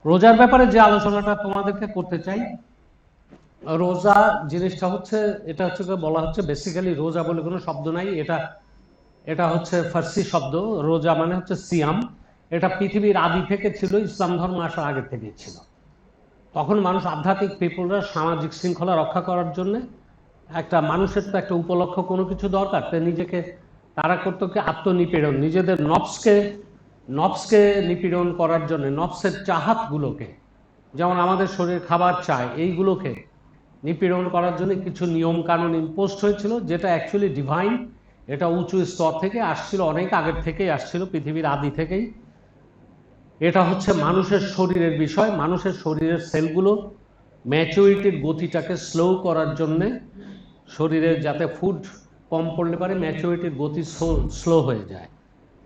রোজার ব্যাপারে যে আলোচনাটা তোমাদেরকে করতে চাই, রোজা জিনিসটা হচ্ছে, এটা হচ্ছে বলা হচ্ছে বেসিক্যালি রোজা বলে কোনো শব্দ নাই, এটা এটা হচ্ছে ফার্সি শব্দ। রোজা মানে হচ্ছে সিয়াম। এটা পৃথিবীর আদি থেকে ছিল, ইসলাম ধর্ম আসার আগে থেকেই ছিল। তখন মানুষ, আধ্যাত্মিক পিপুলরা সামাজিক শৃঙ্খলা রক্ষা করার জন্য, একটা মানুষের তো একটা উপলক্ষ কোনো কিছু দরকার, তাই নিজেকে তারা করতো কি আত্মনিপীড়ন, নিজেদের নফসকে নফসকে নিপীড়ন করার জন্য, নফসের চাহাতগুলোকে, যেমন আমাদের শরীর খাবার চায়, এইগুলোকে নিপীড়ন করার জন্য কিছু নিয়ম কানুন ইম্পোস্ট হয়েছিল, যেটা অ্যাকচুয়ালি ডিভাইন। এটা উঁচু স্তর থেকে আসছিল, অনেক আগের থেকেই আসছিল, পৃথিবীর আদি থেকেই। এটা হচ্ছে মানুষের শরীরের বিষয়। মানুষের শরীরের সেলগুলো ম্যাচুরিটির গতিটাকে স্লো করার জন্যে, শরীরের যাতে ফুড কম পড়লে পারে ম্যাচুরিটির গতি স্লো হয়ে যায়।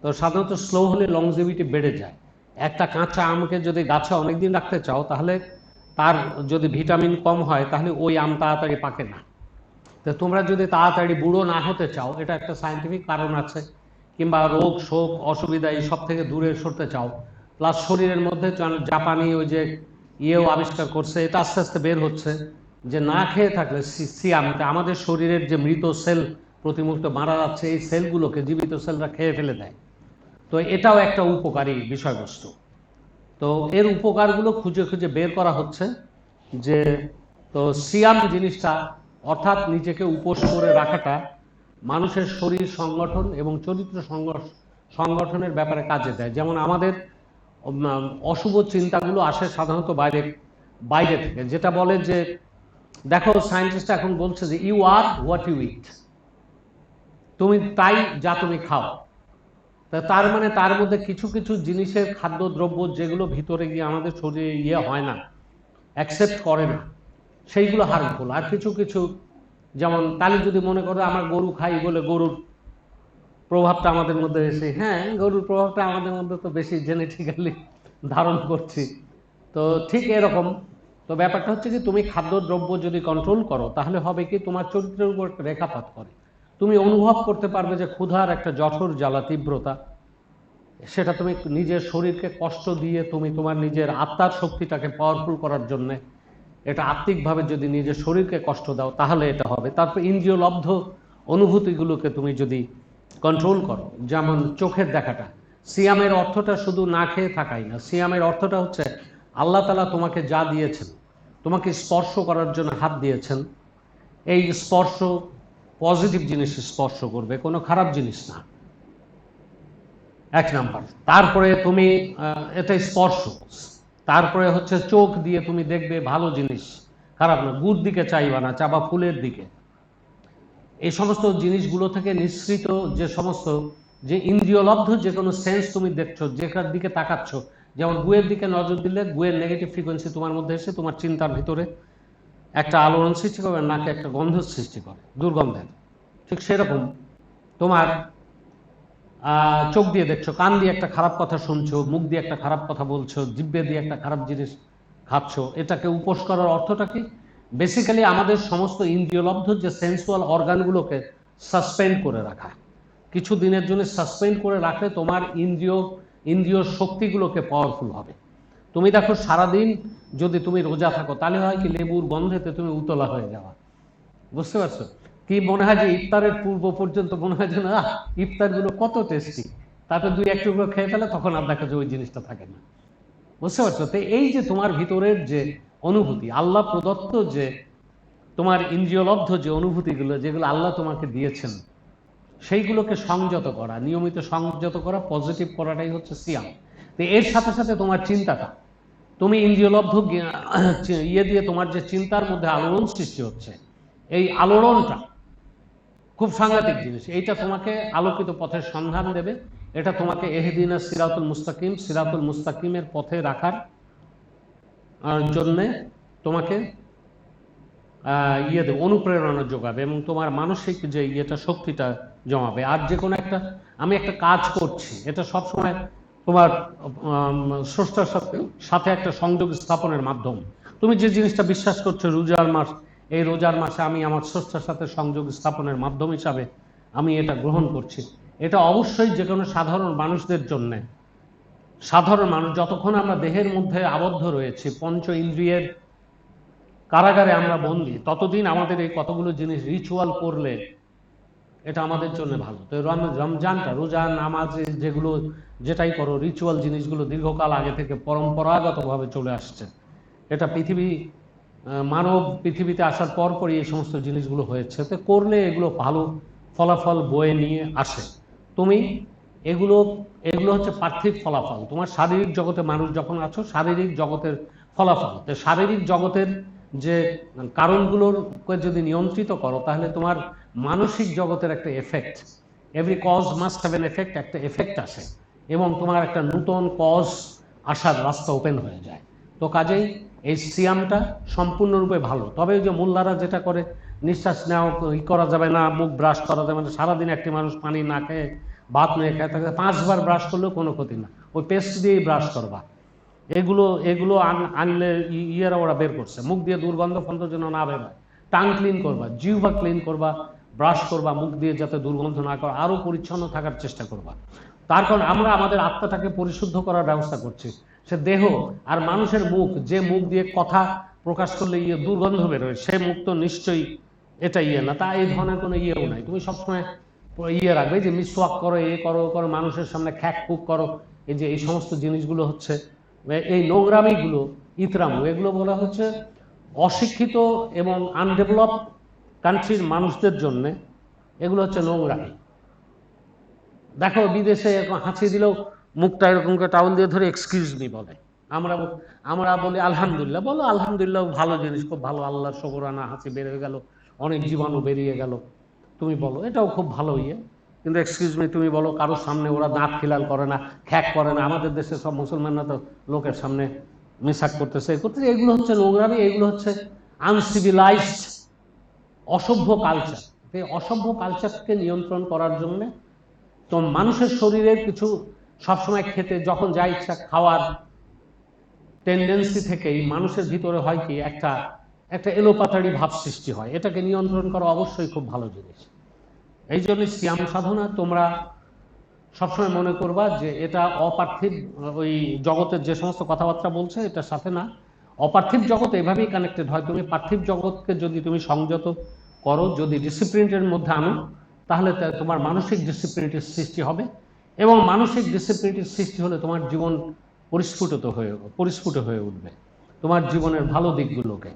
তো সাধারণত স্লো হলে লংজিভিটি বেড়ে যায়। একটা কাঁচা আমকে যদি গাছে অনেকদিন রাখতে চাও, তাহলে তার যদি ভিটামিন কম হয়, তাহলে ওই আম তাড়াতাড়ি পাকে না। তো তোমরা যদি তাড়াতাড়ি বুড়ো না হতে চাও, এটা একটা সায়েন্টিফিক কারণ আছে, কিংবা রোগ শোক অসুবিধা এই সব থেকে দূরে সরতে চাও, প্লাস শরীরের মধ্যে জাপানি ওই যে ইয়েও আবিষ্কার করছে, এটা আস্তে আস্তে বের হচ্ছে, যে না খেয়ে থাকলে সিয়ামতে আমাদের শরীরের যে মৃত সেল প্রতি মুহূর্তে মারা যাচ্ছে, এই সেলগুলোকে জীবিত সেলরা খেয়ে ফেলে দেয়। তো এটাও একটা উপকারী বিষয়বস্তু। তো এর উপকারগুলো খুঁজে খুঁজে বের করা হচ্ছে, যে তো সিয়াম জিনিসটা, অর্থাৎ নিজেকে উপোস করে রাখাটা, মানুষের শরীর সংগঠন এবং চরিত্র সংগঠনের ব্যাপারে কাজে দেয়। যেমন আমাদের অশুভ চিন্তাগুলো আসে সাধারণত বাইরে বাইরে থেকে, যেটা বলে যে, দেখো সায়েন্টিস্ট এখন বলছে যে ইউ আর হোয়াট ইউ ইট, তুমি তাই যা তুমি খাও। তার মানে তার মধ্যে কিছু কিছু জিনিসের খাদ্যদ্রব্য যেগুলো ভিতরে গিয়ে আমাদের শরীরে ইয়ে হয় না, অ্যাকসেপ্ট করে না, সেইগুলো হার্মফুল। আর কিছু কিছু, যেমন তাহলে যদি মনে করো আমার গরু খাই বলে গরুর প্রভাবটা আমাদের মধ্যে এসে, হ্যাঁ গরুর প্রভাবটা আমাদের মধ্যে তো বেশি জেনেটিক্যালি ধারণ করছি, তো ঠিক এরকম। তো ব্যাপারটা হচ্ছে কি, তুমি খাদ্যদ্রব্য যদি কন্ট্রোল করো, তাহলে হবে কি, তোমার চরিত্রের উপর একটা রেখাপাত করে। তুমি অনুভব করতে পারবে যে ক্ষুধার একটা জঠর জ্বালা, তীব্রতা, সেটা তুমি নিজের শরীরকে কষ্ট দিয়ে তুমি তোমার নিজের আত্মার শক্তিটাকে পাওয়ারফুল করার জন্য, এটা আত্মিকভাবে যদি নিজের শরীরকে কষ্ট দাও, তাহলে এটা হবে। তারপর ইন্দ্রিয়লব্ধ অনুভূতিগুলোকে তুমি যদি কন্ট্রোল করো, যেমন চোখের দেখাটা, সিয়ামের অর্থটা শুধু না খেয়ে থাকাই না, সিয়ামের অর্থটা হচ্ছে আল্লাহ তাআলা তোমাকে যা দিয়েছেন, তোমাকে স্পর্শ করার জন্য হাত দিয়েছেন, এই স্পর্শ পজিটিভ জিনিস স্পর্শ করবে, কোনো খারাপ জিনিস না, এক নাম্বার। তারপরে তুমি এটা স্পর্শ, তারপরে হচ্ছে চোখ দিয়ে তুমি দেখবে ভালো জিনিস, খারাপ না, গুড় দিকে চাইবা না, চাবা ফুলের দিকে। এই সমস্ত জিনিসগুলো থেকে নিঃসৃত যে সমস্ত, যে ইন্দ্রিয়লব্ধ যে কোনো সেন্স তুমি দেখছো, যেটার দিকে তাকাচ্ছ, যেমন গুয়ের দিকে নজর দিলে গুয়ের নেগেটিভ ফ্রিকোয়েন্সি তোমার মধ্যে এসে তোমার চিন্তার ভিতরে একটা আলোড়ন সৃষ্টি করবে, নাকে একটা গন্ধ সৃষ্টি করে, দুর্গন্ধের। ঠিক সেরকম তোমার চোখ দিয়ে দেখছো, কান দিয়ে একটা খারাপ কথা শুনছো, মুখ দিয়ে একটা খারাপ কথা বলছো, জিহ্বে দিয়ে একটা খারাপ জিনিস খাচ্ছ, এটাকে উপোস করার অর্থটা কি? বেসিক্যালি আমাদের সমস্ত ইন্দ্রিয়লব্ধ যে সেন্সুয়াল অর্গানগুলোকে সাসপেন্ড করে রাখা, কিছু দিনের জন্য সাসপেন্ড করে রাখলে তোমার ইন্দ্রিয় শক্তিগুলোকে পাওয়ারফুল হবে। তুমি দেখো সারাদিন যদি তুমি রোজা থাকো, তাহলে হয় কি, লেবুর গন্ধেতে তুমি উতলা হয়ে যাওয়া, বুঝতে পারছো? কি মনে হয় যে ইফতারের পূর্ব পর্যন্ত মনে হয় যে না, ইফতারগুলো কত টেস্টি, তারপর দুই এক টুকরো খেয়ে ফেলে, তখন আর দেখা যায় ওই জিনিসটা থাকে না, বুঝতে পারছো? তো এই যে তোমার ভিতরের যে অনুভূতি, আল্লাহ প্রদত্ত যে তোমার ইন্দ্রিয়লব্ধ যে অনুভূতিগুলো, যেগুলো আল্লাহ তোমাকে দিয়েছেন, সেইগুলোকে সংযত করা, নিয়মিত সংযত করা, পজিটিভ করাটাই হচ্ছে সিয়াম। তো এর সাথে সাথে তোমার চিন্তাটা, তুমি ইন্দ্রিয়লব্ধ ইয়ে দিয়ে তোমার যে চিন্তার মধ্যে আলোড়ন সৃষ্টি হচ্ছে, এই আলোড়নটা খুব সাংঘাতিক জিনিস। এইটা তোমাকে আলোকিত পথের সন্ধান দেবে, এটা তোমাকে এহদিনা সিরাতুল মুস্তাকিমের পথে রাখার জন্যে তোমাকে ইয়ে দেবে, অনুপ্রেরণা যোগাবে, এবং তোমার মানসিক যে ইয়েটা, শক্তিটা জমাবে। আর যে কোনো একটা, আমি একটা কাজ করছি, এটা সবসময় তোমার স্রষ্টার সাথে একটা সংযোগ স্থাপনের মাধ্যম। তুমি যে জিনিসটা বিশ্বাস করছো, রোজার মাস, এই রোজার মাসে আমি আমার স্রষ্টার সাথে সংযোগ স্থাপনের মাধ্যম হিসাবে আমি এটা গ্রহণ করছি, এটা অবশ্যই যে কোনো সাধারণ মানুষদের জন্য সাধারণ মানুষ যতক্ষণ আমরা দেহের মধ্যে আবদ্ধ রয়েছি, পঞ্চ ইন্দ্রিয়ের কারাগারে আমরা বন্দী, ততদিন আমাদের এই কতগুলো জিনিস রিচুয়াল করলে এটা আমাদের জন্য ভালো। তো রমজানটা, রোজা, নামাজ, যেগুলো যেটাই করো, রিচুয়াল জিনিসগুলো দীর্ঘকাল আগে থেকে পরম্পরাগতভাবে চলে আসছে। এটা মানব পৃথিবীতে আসার পরই এই সমস্ত জিনিসগুলো হয়েছে। তো করলে এগুলো ভালো ফলাফল বয়ে নিয়ে আসে। তুমি এগুলো এগুলো হচ্ছে পার্থিব ফলাফল। তোমার শারীরিক জগতে মানুষ যখন আছো, শারীরিক জগতের ফলাফল। তো শারীরিক জগতের যে কারণগুলোকে যদি নিয়ন্ত্রিত করো, তাহলে তোমার মানসিক জগতের একটা effect, every cause must have an effect, একটা এফেক্ট আসে এবং তোমার একটা নূতন কজ আসার রাস্তা ওপেন হয়ে যায়। তো কাজেই এই সিয়ামটা সম্পূর্ণরূপে ভালো। তবে ওই যে মোল্লারা যেটা করে, নিঃশ্বাস নেওয়া করা যাবে না, মুখ ব্রাশ করা যাবে না, সারাদিন একটি মানুষ পানি না খেয়ে ভাত নিয়ে খেয়ে থাকে, 5 বার ব্রাশ করলেও কোনো ক্ষতি না, ওই পেস্ট দিয়েই ব্রাশ করবা। এগুলো আনলে ইয়েরা ওরা বের করছে, মুখ দিয়ে দুর্গন্ধ ফন্ধ যেন না বেরোয়। টাং ক্লিন করবা, জিহ্বা ক্লিন করবা, ব্রাশ করবা, মুখ দিয়ে যাতে দুর্গন্ধ না করে, আরো পরিচ্ছন্ন থাকার চেষ্টা করবা। তার কারণ আমরা আমাদের আত্মাটাকে পরিশুদ্ধ করার ব্যবস্থা করছি। সে দেহ আর মানুষের মুখ, যে মুখ দিয়ে কথা প্রকাশ করলে দুর্গন্ধ বেরোয়, সে মুখ তো নিশ্চয়ই এটা না, তা এই ধরনের কোনো ইয়েও নাই। তুমি সবসময় রাখবে যে মিসওয়াক করো, করো, মানুষের সামনে খ্যাক খুক করো, এই যে এই সমস্ত জিনিসগুলো হচ্ছে এই নোংরামিগুলো, ইতরামু, এগুলো বলা হচ্ছে অশিক্ষিত এবং আনডেভেলপ কান্ট্রির মানুষদের জন্য এগুলো হচ্ছে নোংরামি। দেখো বিদেশে এরকম হাঁচি দিলেও মুখটা এরকম করে টাউল দিয়ে ধরে এক্সকিউজ মি বলে। আমরা বলি আলহামদুলিল্লাহ, বলো আলহামদুলিল্লাহ, ভালো জিনিস, খুব ভালো, আল্লাহর শুকরানা, হাঁচি বের হয়ে গেল, অনেক জীবাণু বেরিয়ে গেল, তুমি বলো, এটাও খুব ভালো ইয়ে। কিন্তু এক্সকিউজ মি তুমি বলো কারোর সামনে ওরা দাঁত খিলাল করে না, খ্যাক করে না। আমাদের দেশে সব মুসলমানরা তো লোকের সামনে মিসাক করতেছে, এগুলো হচ্ছে নোংরামি, এগুলো হচ্ছে আনসিভিলাইজড, অসভ্য কালচার। এই অসভ্য কালচারকে নিয়ন্ত্রণ করার জন্য তো মানুষের শরীরের কিছু সবসময় খেতে যখন যা ইচ্ছা খাওয়ার টেন্ডেন্সি থেকেই মানুষের ভিতরে হয় কি একটা এলোপাতাড়ি ভাব সৃষ্টি হয়। এটাকে নিয়ন্ত্রণ করা অবশ্যই খুব ভালো জিনিস। এই জন্য সিয়াম সাধনা তোমরা সবসময় মনে করবা যে এটা অপার্থিব ওই জগতের যে সমস্ত কথাবার্তা বলছে এটার সাথে না, অপার্থিব জগৎ এভাবেই কানেক্টেড হয়। তুমি পার্থিব জগৎকে যদি তুমি সংযত করো, যদি ডিসিপ্লিনের মধ্যে আনো, তাহলে তোমার মানসিক ডিসিপ্লিনের সৃষ্টি হবে এবং মানসিক ডিসিপ্লিনের সৃষ্টি হলে তোমার জীবন পরিস্ফুট হয়ে উঠবে, তোমার জীবনের ভালো দিকগুলোকে।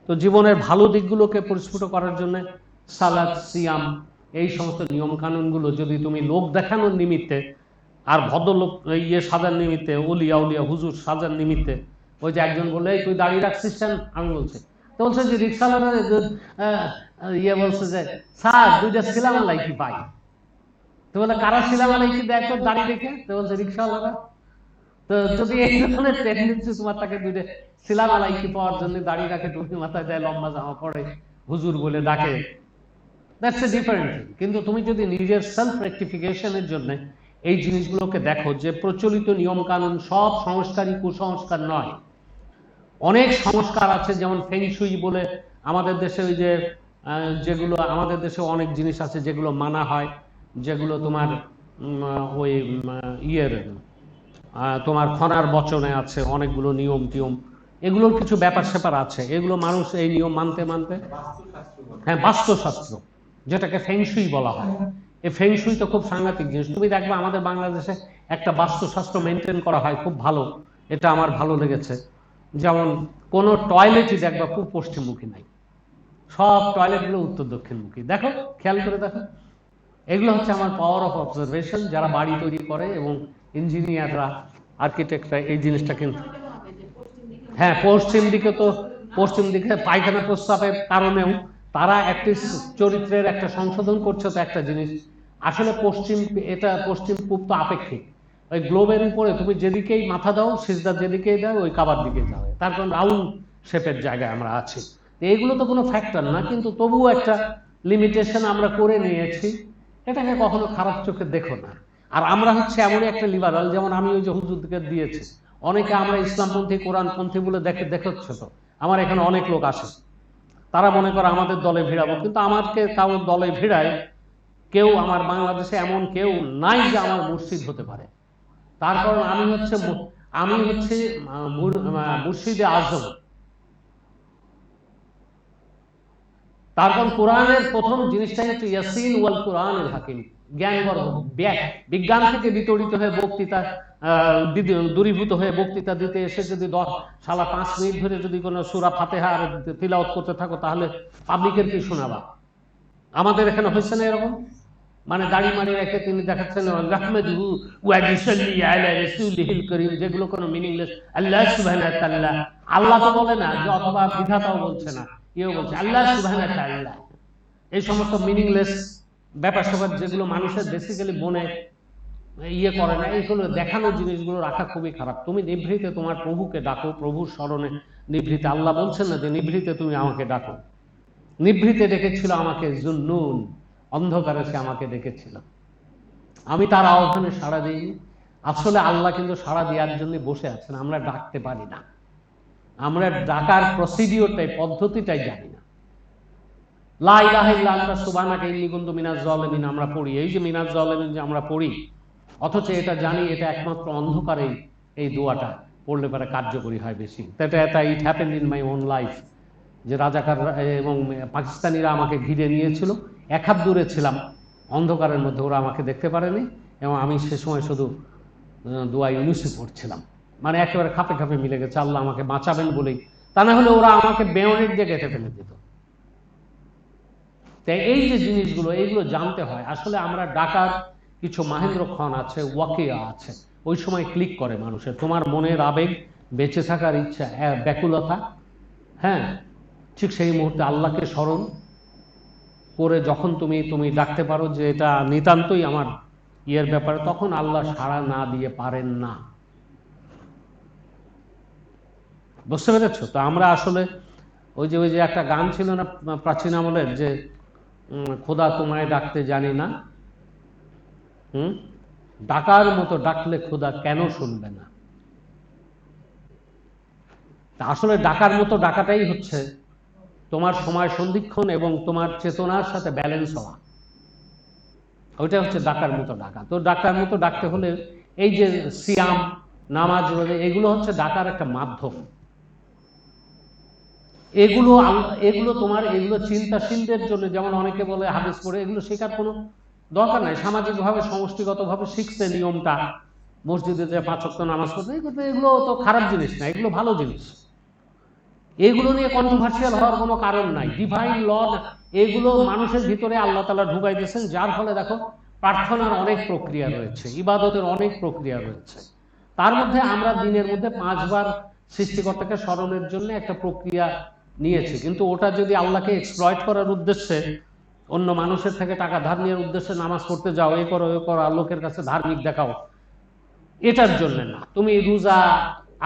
তো জীবনের ভালো দিকগুলোকে পরিস্ফুট করার জন্য সালাত, সিয়াম, এই সমস্ত নিয়ম কানুনগুলো যদি তুমি লোক দেখানোর নিমিত্তে আর ভদ্রলোক সাজার নিমিত্তে, উলিয়া হুজুর সাজার নিমিত্তে, ওই যে একজন বললে তুই দাঁড়িয়ে রাখছিস কেন, আমি বলছি, তো বলছে যে রিক্সাওয়ালা বলছে যে স্যার 2টা সিলাম আলাইকি পাই। তো বলে কারা সিলাম আলাইকি দেয় তোর দাঁড়িয়ে রেখে? তো বলছে রিক্সাওয়ালারা। তো যদি এই ধরনের টেন্ডেন্সি তোমার তাকে 2টা সিলাম আলাইকি পাওয়ার জন্য দাঁড়িয়ে রাখে, টুপি মাথায় দেয়, লম্বা জামা পরে, হুজুর বলে ডাকে, দ্যাটস এ ডিফারেন্ট থিং। কিন্তু তুমি যদি নিজের সেলফ রেকটিফিকেশনের জন্য এই জিনিসগুলোকে দেখো যে প্রচলিত নিয়ম কানুন সব সংস্কারই কুসংস্কার নয়, অনেক সংস্কার আছে। যেমন ফেংশুই বলে আমাদের দেশে ওই যে যেগুলো আমাদের দেশে অনেক জিনিস আছে যেগুলো মানা হয়, যেগুলো তোমার ওই ইয়ের তোমার খনার বচনে আছে অনেকগুলো নিয়ম টিয়ম, এগুলোর কিছু ব্যাপার স্যাপার আছে, এগুলো মানুষ এই নিয়ম মানতে মানতে, হ্যাঁ বাস্তুশাস্ত্র যেটাকে ফেংশুই বলা হয়। এই ফেংশুই তো খুব সাংঘাতিক জিনিস। তুমি দেখবে আমাদের বাংলাদেশে একটা বাস্তুশাস্ত্র মেনটেন করা হয় খুব ভালো, এটা আমার ভালো লেগেছে। যেমন কোন টয়লেটই দেখবা পূর্ব পশ্চিমমুখী নাই, সব টয়লেটগুলো উত্তর দক্ষিণমুখী। দেখো, খেয়াল করে দেখো, এগুলো হচ্ছে আমার পাওয়ার অফ অবজারভেশন। যারা বাড়ি তৈরি করে এবং ইঞ্জিনিয়াররা, আর্কিটেক্টরা এই জিনিসটা কিন্তু, হ্যাঁ পশ্চিম দিকে পায়খানা প্রস্রাবের কারণেও তারা একটি চরিত্রের একটা সংশোধন করছে। তো একটা জিনিস আসলে পশ্চিম পূব তো আপেক্ষিক, ওই গ্লোবের উপরে তুমি যেদিকেই মাথা দাও, সিজদা যেদিকেই দাও, ওই কাবার দিকে যাবে, তার কারণ রাউন্ড শেপের জায়গায় আমরা আছি। এইগুলো তো কোনো ফ্যাক্টর না, কিন্তু তবুও একটা লিমিটেশন আমরা করে নিয়েছি। এটাকে কখনো খারাপ চোখে দেখো না। আর আমরা হচ্ছে এমনই একটা লিবারাল, যেমন আমি ওই যে হুজুরকে দিয়েছি, অনেকে আমরা ইসলামপন্থী কোরআনপন্থী বলে দেখাচ্ছে। তো আমার এখানে অনেক লোক আসে, তারা মনে করে আমাদের দলে ভিড়াবো, কিন্তু আমাকে কারোর দলে ভিড়ায় কেউ আমার বাংলাদেশে এমন কেউ নাই যে আমার মুর্শিদ হতে পারে। তার কারণ আমি হচ্ছে মুর্শিদে আজম। তার কারণ কোরআনের প্রথম জিনিসটাই হচ্ছে ইয়াসিন ওয়াল কোরআনুল হাকিম, জ্ঞান গর্ভ। বিজ্ঞান থেকে বিতরিত হয়ে বক্তৃতা দূরীভূত হয়ে বক্তৃতা দিতে এসে যদি 5 মিনিট ধরে যদি কোনো সূরা ফাতিহা আর তিলাওয়াত করতে থাকো, তাহলে পাবলিকের কি শোনাবা? আমাদের এখানে হয়েছে না এরকম? মানে দাড়ি মাড়ি রেখে তিনি দেখাচ্ছেন রাহমাতুহু ওয়া বিসাল্লি আলা রাসূলিহিল কারীম, যেগুলো কোনো মিনিংলেস। আল্লাহ সুবহানাহু ওয়া তাআলা, আল্লাহ তো বলে না, যে অথবা বিধাতাও বলছে না, কেউ বলছে আল্লাহ সুবহানাহু ওয়া তাআলা। এই সমস্ত মিনিংলেস ব্যাপার স্যাপার যেগুলো মানুষের বেসিক্যালি মনে করে না, এইগুলো দেখানো জিনিসগুলো রাখা খুবই খারাপ। তুমি নিভৃতে তোমার প্রভুকে ডাকো, প্রভুর স্মরণে নিভৃতে। আল্লাহ বলছেন না যে নিভৃতে তুমি আমাকে ডাকো। নিভৃতে ডেকেছিল আমাকে জুন্নুন, অন্ধকারে সে আমাকে ডেকেছিল, আমি তার আহ্বানে সাড়া দিইনি। আসলে আল্লাহ কিন্তু সাড়া দেওয়ার জন্য বসে আছেন, আমরা ডাকতে পারি না। আমরা ডাকার প্রসিডিওরটাই, পদ্ধতিটাই জানি না। লা ইলাহা ইল্লা আনতা সুবহানাকা ইন্নী কুনতু মিনাজ জালিমিন আমরা পড়ি, এই যে মিনাজ জালিমিন যে আমরা পড়ি, অথচ এটা জানি এটা একমাত্র অন্ধকারে এই দোয়াটা পড়লে পরে কার্যকরী হয় বেশি। এটা it happened in my own life, যে রাজাকার এবং পাকিস্তানিরা আমাকে ঘিরে নিয়েছিল, এক হাত দূরে ছিলাম অন্ধকারের মধ্যে, ওরা আমাকে দেখতে পারেনি, এবং আমি সে সময় শুধু দোয়া ইউনুসি পড়ছিলাম। মানে একেবারে খাপে খাপে মিলে গেছে, আল্লাহ আমাকে বাঁচাবেন বলেই, তা না হলে ওরা আমাকে বেয়নেট দিয়ে গেঁথে ফেলে দিত। তাই এই যে জিনিসগুলো, এইগুলো জানতে হয়। আসলে আমরা ডাকার কিছু মাহেন্দ্রক্ষণ আছে, ওয়াকিয়া আছে, ওই সময় ক্লিক করে মানুষের। তোমার মনের আবেগ, বেঁচে থাকার ইচ্ছা, ব্যাকুলতা, হ্যাঁ, ঠিক সেই মুহূর্তে আল্লাহকে স্মরণ করে যখন তুমি ডাকতে পারো যে এটা নিতান্তই আমার ইয়ের ব্যাপারে, তখন আল্লাহ সাড়া না দিয়ে পারেন না। বুঝতে পেরেছো? তো আমরা আসলে ওই যে একটা গান ছিল না প্রাচীন আমলের, যে খোদা তোমায় ডাকতে জানি না, ডাকার মতো ডাকলে খোদা কেন শুনবে না। আসলে ডাকার মতো ডাকাটাই হচ্ছে তোমার সময় সন্ধিক্ষণ এবং তোমার চেতনার সাথে ব্যালেন্স হওয়া, ওইটা হচ্ছে ডাকার মতো ডাকা। তো ডাকার মতো ডাকতে হলে এই যে সিয়াম, নামাজ, এগুলো হচ্ছে ডাকার একটা মাধ্যম। এগুলো চিন্তাশীলদের জন্য, যেমন অনেকে বলে হাদিস পড়ে, এগুলো শেখার কোনো দরকার নাই। সামাজিকভাবে সমষ্টিগতভাবে শিখছে নিয়মটা, মসজিদে যে 5 ওয়াক্ত নামাজ পড়তে, এগুলো তো খারাপ জিনিস না, এগুলো ভালো জিনিস। এগুলো নিয়ে কন্ট্রোভার্সিয়াল হওয়ার কোনো কারণ নাই। ডিভাইন ল এগুলো মানুষের ভিতরে আল্লাহ তাআলা ঢুকাই দিয়েছেন, যার ফলে দেখো প্রার্থনার অনেক প্রক্রিয়া রয়েছে, ইবাদতের অনেক প্রক্রিয়া রয়েছে। তার মধ্যে আমরা দিনের মধ্যে 5 বার সৃষ্টিকর্তাকে স্মরণের জন্য একটা প্রক্রিয়া নিয়েছি, কিন্তু ওটা যদি আল্লাহকে এক্সপ্লয়েট করার উদ্দেশ্যে, অন্য মানুষের থেকে টাকা ধার নেওয়ার উদ্দেশ্যে নামাজ পড়তে যাও, এ করো লোকের কাছে ধার্মিক দেখাও, এটার জন্য না। তুমি রোজা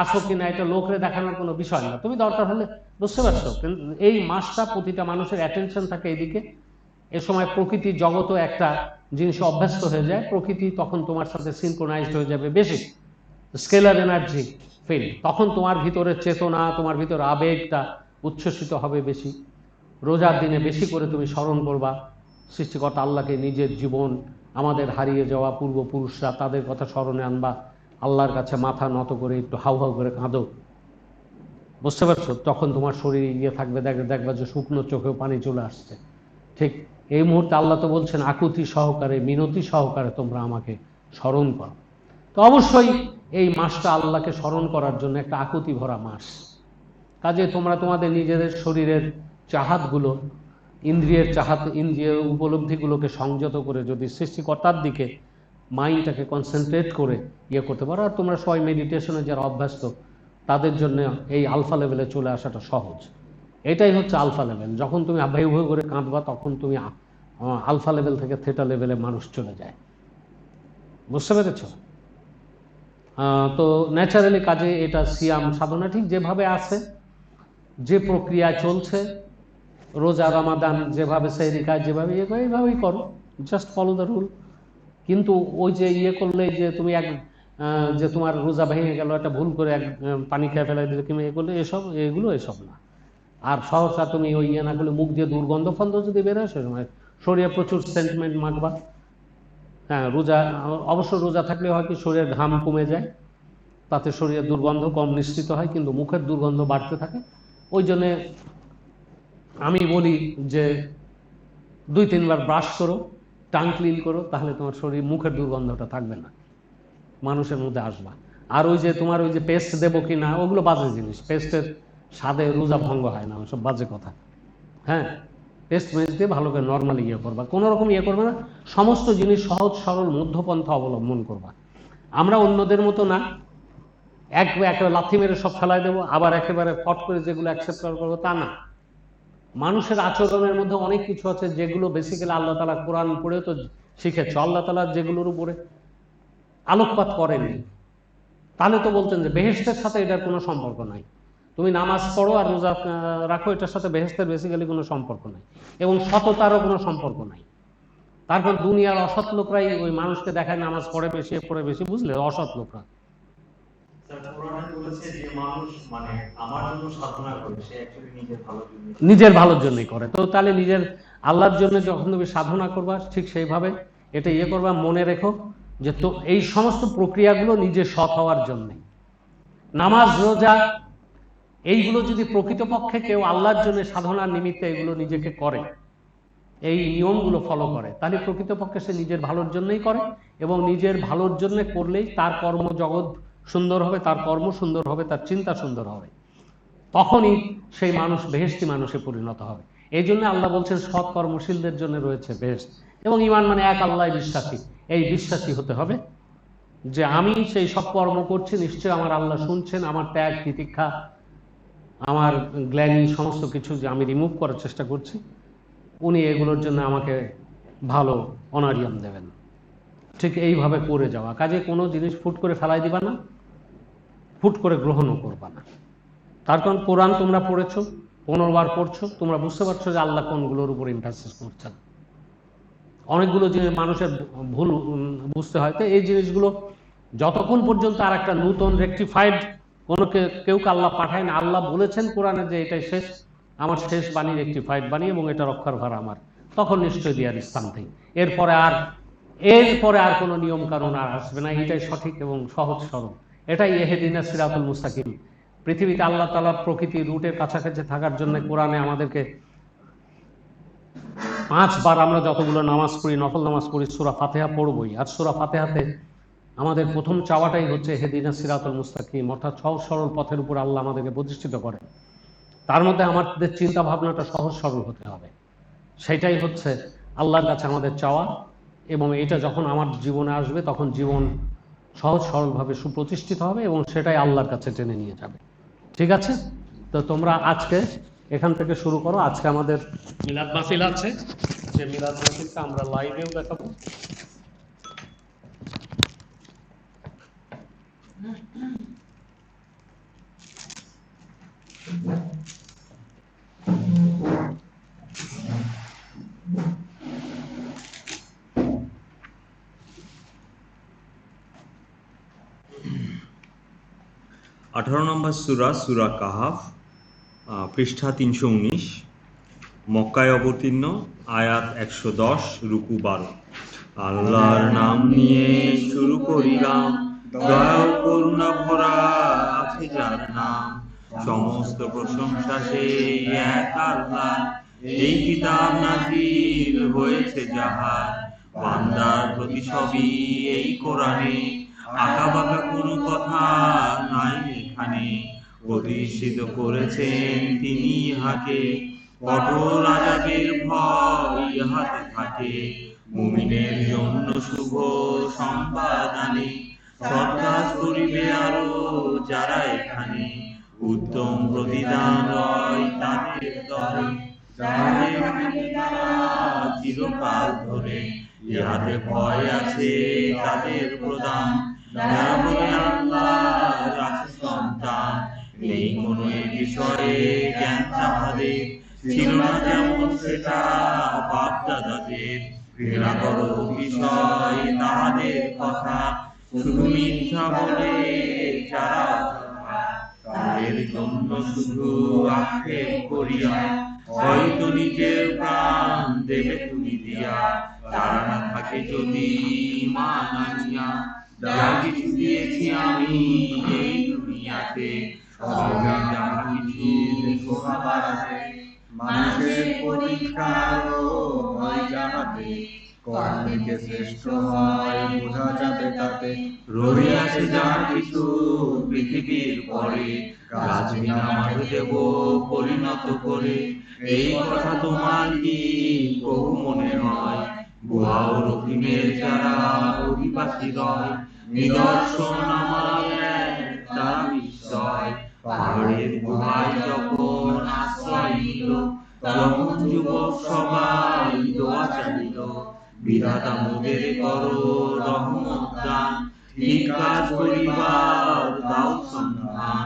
আসো কিনা এটা লোকরে দেখানোর কোনো বিষয় না। তুমি দরকার হলে, বুঝতে পারছো, কিন্তু এই মাসটা প্রতিটা মানুষের অ্যাটেনশন থাকে এদিকে। এ সময় প্রকৃতি জগতও একটা জিনিস অভ্যস্ত হয়ে যায়, প্রকৃতি তখন তোমার সাথে সিনক্রোনাইজড হয়ে যাবে বেশি, স্কেলার এনার্জি ফিল্ড, তখন তোমার ভিতরে চেতনা, তোমার ভিতরে আবেগটা উচ্ছ্বসিত হবে বেশি। রোজার দিনে বেশি করে তুমি স্মরণ করবা সৃষ্টিকর্তা আল্লাহকে, নিজের জীবন, আমাদের হারিয়ে যাওয়া পূর্বপুরুষরা, তাদের কথা স্মরণে আনবা, আল্লাহর কাছে মাথা নত করে একটু হাউ হাউ করে কাঁদো। বুঝতে পারছো? তখন তোমার শরীরে ইয়ে থাকবে, দেখবা যে শুকনো চোখেও পানি চলে আসছে। ঠিক এই মুহূর্তে আল্লাহ তো বলছেন আকুতি সহকারে, মিনতি সহকারে তোমরা আমাকে স্মরণ করো। তো অবশ্যই এই মাসটা আল্লাহকে স্মরণ করার জন্য একটা আকুতি ভরা মাস। কাজে তোমরা তোমাদের নিজেদের শরীরের চাহাতগুলো, ইন্দ্রিয়ের চাহাত, ইন্দ্রিয় উপলব্ধিগুলোকে সংযত করে যদি সৃষ্টিকর্তার দিকে মাইন্ডটাকে কনসেন্ট্রেট করে ইয়ে করতে পারো, আর তোমরা সবাই মেডিটেশনে যারা অভ্যস্ত, তাদের জন্য এই আলফা লেভেলে চলে আসাটা সহজ। এটাই হচ্ছে আলফা লেভেল। যখন তুমি আভ্যায় ভয় করে কাঁদবা, তখন তুমি আলফা লেভেল থেকে থেটা লেভেলে মানুষ চলে যায়। বুঝতে পেরেছ? তো ন্যাচারালি কাজে এটা সিয়াম সাধনা ঠিক যেভাবে আছে, যে প্রক্রিয়া চলছে, রোজা রমাদান যেভাবে সেহরি খায়, যেভাবে ইয়ে করে, এইভাবেই করো, জাস্ট ফলো দ্য রুল। কিন্তু ওই যে ইয়ে করলে যে তুমি যে তোমার রোজা ভেঙে গেল, একটা ভুল করে পানি খেয়ে ফেলাই দিলে, কিংবা এগুলো এসব না। আর সহসা তুমি ওই ইয়ে না করলে, মুখ দিয়ে দুর্গন্ধ ফন্ধ যদি বেরোয়, সে সময় শরীরে প্রচুর সেন্টিমেন্ট মাখবা, হ্যাঁ, রোজা অবশ্য রোজা থাকলে হয় কি শরীরের ঘাম কমে যায়, তাতে শরীরের দুর্গন্ধ কম নিঃসৃত হয়, কিন্তু মুখের দুর্গন্ধ বাড়তে থাকে। ওই জন্যে আমি বলি যে 2-3 বার ব্রাশ করো, টাং ক্লিন করো, তাহলে তোমার শরীর মুখের দুর্গন্ধটা থাকবে না, মানুষের মধ্যে আসবা। আর ওই যে তোমার ওই যে পেস্ট দেবো কি না, ওগুলো বাজে জিনিস। পেস্টের স্বাদে রোজা ভঙ্গ হয় না, ওসব বাজে কথা। হ্যাঁ, পেস্ট মেজ দিয়ে ভালো করে নর্মালি ইয়ে করবা, কোনো রকম ইয়ে করবে না। সমস্ত জিনিস সহজ সরল মধ্যপন্থা অবলম্বন করবা। আমরা অন্যদের মতো না একেবারে লাথি মেরে সব ফেলাই দেবো, আবার একেবারে ফট করে যেগুলো অ্যাকসেপ্ট করবো তা না। মানুষের আচরণের মধ্যে অনেক কিছু আছে যেগুলো বেসিক্যালি আল্লাহ তাআলা কোরআন পড়েও তো শিখেছ। আল্লাহ তাআলা যেগুলোর উপরে আলোকপাত করেননি, তাহলে তো বলতেন যে বেহেশতের সাথে এটার কোনো সম্পর্ক নাই। তুমি নামাজ পড়ো আর রোজা রাখো, এটার সাথে বেহেশতের বেসিক্যালি কোনো সম্পর্ক নাই, এবং সততারও কোনো সম্পর্ক নাই। তারপর দুনিয়ার অসৎ লোকরাই ওই মানুষকে দেখায় নামাজ পড়ে বেশি, বুঝলে, অসৎ লোকরা। নিজের ভালোর জন্যই করে। তো তাহলে নিজের আল্লাহর জন্য যখন তুমি সাধনা করবা, ঠিক সেইভাবে এটা ইয়ে করবা। মনে রেখো যে তো এই সমস্ত প্রক্রিয়াগুলো নিজে সৎ হওয়ার জন্য। নামাজ রোজা এইগুলো যদি প্রকৃতপক্ষে কেউ আল্লাহর জন্য সাধনার নিমিত্তে এগুলো নিজেকে করে, এই নিয়মগুলো ফলো করে, তাহলে প্রকৃতপক্ষে সে নিজের ভালোর জন্যই করে, এবং নিজের ভালোর জন্য করলেই তার কর্মজগৎ সুন্দর হবে, তার কর্ম সুন্দর হবে, তার চিন্তা সুন্দর হবে, তখনই সেই মানুষ বেহেশতি মানুষে পরিণত হবে। এই জন্য আল্লাহ বলছেন সৎ কর্মশীলদের জন্য রয়েছে বেহেশত। এবং ঈমান মানে এক আল্লাহ বিশ্বাসী, এই বিশ্বাসী হতে হবে যে আমি সেই সব কর্ম করছি, নিশ্চয় আমার আল্লাহ শুনছেন, আমার ত্যাগ তিতিক্ষা, আমার গ্ল্যানি সমস্ত কিছু যে আমি রিমুভ করার চেষ্টা করছি, উনি এগুলোর জন্য আমাকে ভালো অনারিয়াম দেবেন। ঠিক এইভাবে করে যাওয়া। কাজে কোনো জিনিস ফুট করে ফেলাই দিবা না, ফুট করে গ্রহণও করবা না। তার কারণ কোরআন তোমরা পড়েছো, 15 বার পড়ছো, তোমরা বুঝতে পারছো যে আল্লাহ কোনগুলোর উপর ইমফাসিস করছেন। অনেকগুলো জিনিস মানুষের ভুল বুঝতে হয়। তো এই জিনিসগুলো যতক্ষণ পর্যন্ত আর একটা নূতন রেকটিফাইড কেউ আল্লাহ পাঠায় না, আল্লাহ বলেছেন কোরআনে যে এটাই শেষ, আমার শেষ বাণী রেকটিফাইড বাণী, এবং এটা রক্ষার ভার আমার, তখন নিশ্চয় দিয়ার স্থান থেকে এরপরে আর কোনো নিয়ম কানুন আর আসবে না। এটাই সঠিক এবং সহজ সরল, এটাই ইহদিনাস সিরাতুল মুস্তাকিম। পৃথিবীতে আল্লাহ তাআলা প্রকৃতি রুটের কাছাকাছি থাকার জন্য কোরআনে আমাদেরকে 5 বার আমরা যতগুলো নামাজ পড়ি, নফল নামাজ পড়ি, সূরা ফাতিহা পড়বই। আর সূরা ফাতিহাতে আমাদের প্রথম চাওয়াটাই হচ্ছে ইহদিনাস সিরাতুল মুস্তাকিম, অর্থাৎ সহজ সরল পথের উপর আল্লাহ আমাদেরকে প্রতিষ্ঠিত করে। তার মধ্যে আমাদের চিন্তা ভাবনাটা সহজ সরল হতে হবে, সেটাই হচ্ছে আল্লাহর কাছে আমাদের চাওয়া। এবং এটা যখন আমার জীবনে আসবে, তখন জীবন সহজ সরলভাবে সুপ্রতিষ্ঠিত হবে, এবং সেটাই আল্লাহর কাছে টেনে নিয়ে যাবে। ঠিক আছে? তো তোমরা আজকে এখান থেকে শুরু করো। আজকে আমাদের মিলাদ মাহফিল আছে, যে মিলাদ মাহফিলটা আমরা লাইভেও দেখাবো। আঠারো নম্বর সূরা, সূরা কাহাফ, পৃষ্ঠা 319, মক্কায় অবতীর্ণ, আয়াত 110, রুকু 12। আল্লাহর নাম নিয়ে শুরু করিলাম, দয়া ও করুণা ভরা আছে যার নাম, সমস্ত প্রশংসা সেই এক আল্লাহ, এই কিতাব নাযিল হয়েছে যাহার, বান্দার প্রতি সবই এই কোরআনে, আঁকা বাঁকা কোনো কথা নাই এখানে, প্রতিষ্ঠিত করেছেন তিনি ইহাকে, কঠোর আযাবের ভয় ইহাতে থাকে, মুমিনের জন্য শুভ সংবাদ আনে, সৎ কাজ করিবে আরো যারা এখানে, উত্তম প্রতিদান রয় তাদের দলে, যাদের তারা চিরকাল ধরে, ইহাতে ভয় আছে তাদের প্রদান, যারা বলে আল্লাহর আছে সন্তান, নেই কোনো এ বিষয়ে জ্ঞান তাহাদের, ছিল না যেমন সেটা বাপ দাদাদের, ঘৃণা করো বিষয় তাহাদের কথা, শুধু মিথ্যা বলে যারা তাদের জন্য শুধু আক্ষেপ করিয়া, হয়তো নিজের প্রাণ দেবে তুমি দিয়া, তারা না থাকে যদি ঈমান আনিয়া। যা কিছু দিয়েছি আমি এই দুনিয়াতে, সবই যাহা কিছু শোভা বাড়াতে, মানুষের পরীক্ষারও হয় যাহাতে, কর্মে শ্রেষ্ঠ হয় বোঝা যাবে তাতে। রহিয়াছে যাহা কিছু পৃথিবীর পরে, গাছ বিনা মাঠে দেব পরিণত করে। এই কথা তোমার কি কবু মনে হয়? বুয়া ও রহিমের যারা অধিবাসী রয়, নিদর্শন আমার এক তারা বিস্ময়। পাহাড়ের গুহায় যখন আশ্রয় নিল, তখন যুবক সবাই দোয়া চাইল, বিধাতা মোদের করো রহমত দান, ঠিক কাজ করিবার দাও সন্ধান।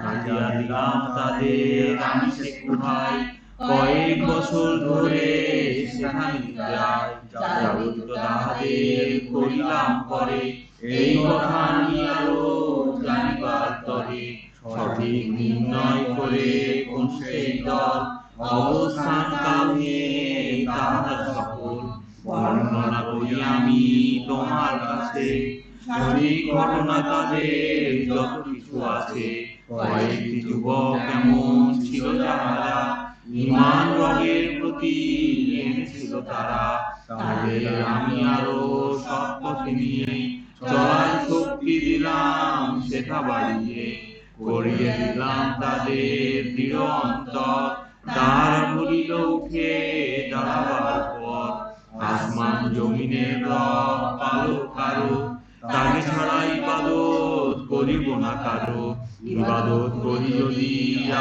রাখিয়া দিলাম তাদের আমি সে গুহায়, কয়েক বছর ধরে সেখানে যায়। যাবতীয় তাহাদের করিলাম পরে, এই কথা আমি আরো জানিবার তরে। সঠিক নির্ণয় করে কোন সেই দল, অবস্থান কাল নিয়ে তাহারা সকল বর্ণনা করি আমি তোমার কাছে। সঠিক ঘটনা তাদের যত কিছু আছে, কয়েকটি যুবক এমন ছিল যাহারা ঈমান রবের প্রতি এনেছিল তারা। তাদের আমি আরো সৎ পথে নিয়ে চলার শক্তি দিলাম শেখা বাড়িয়ে, করিয়ে দিলাম তাদের দৃঢ় অন্তর। তারা বলিল উঠে দাঁড়াবার পর, আসমান জমিনের রব পালক কারো, তাকে ছাড়া ইবাদত করিব না কারো। ইবাদত করি যদি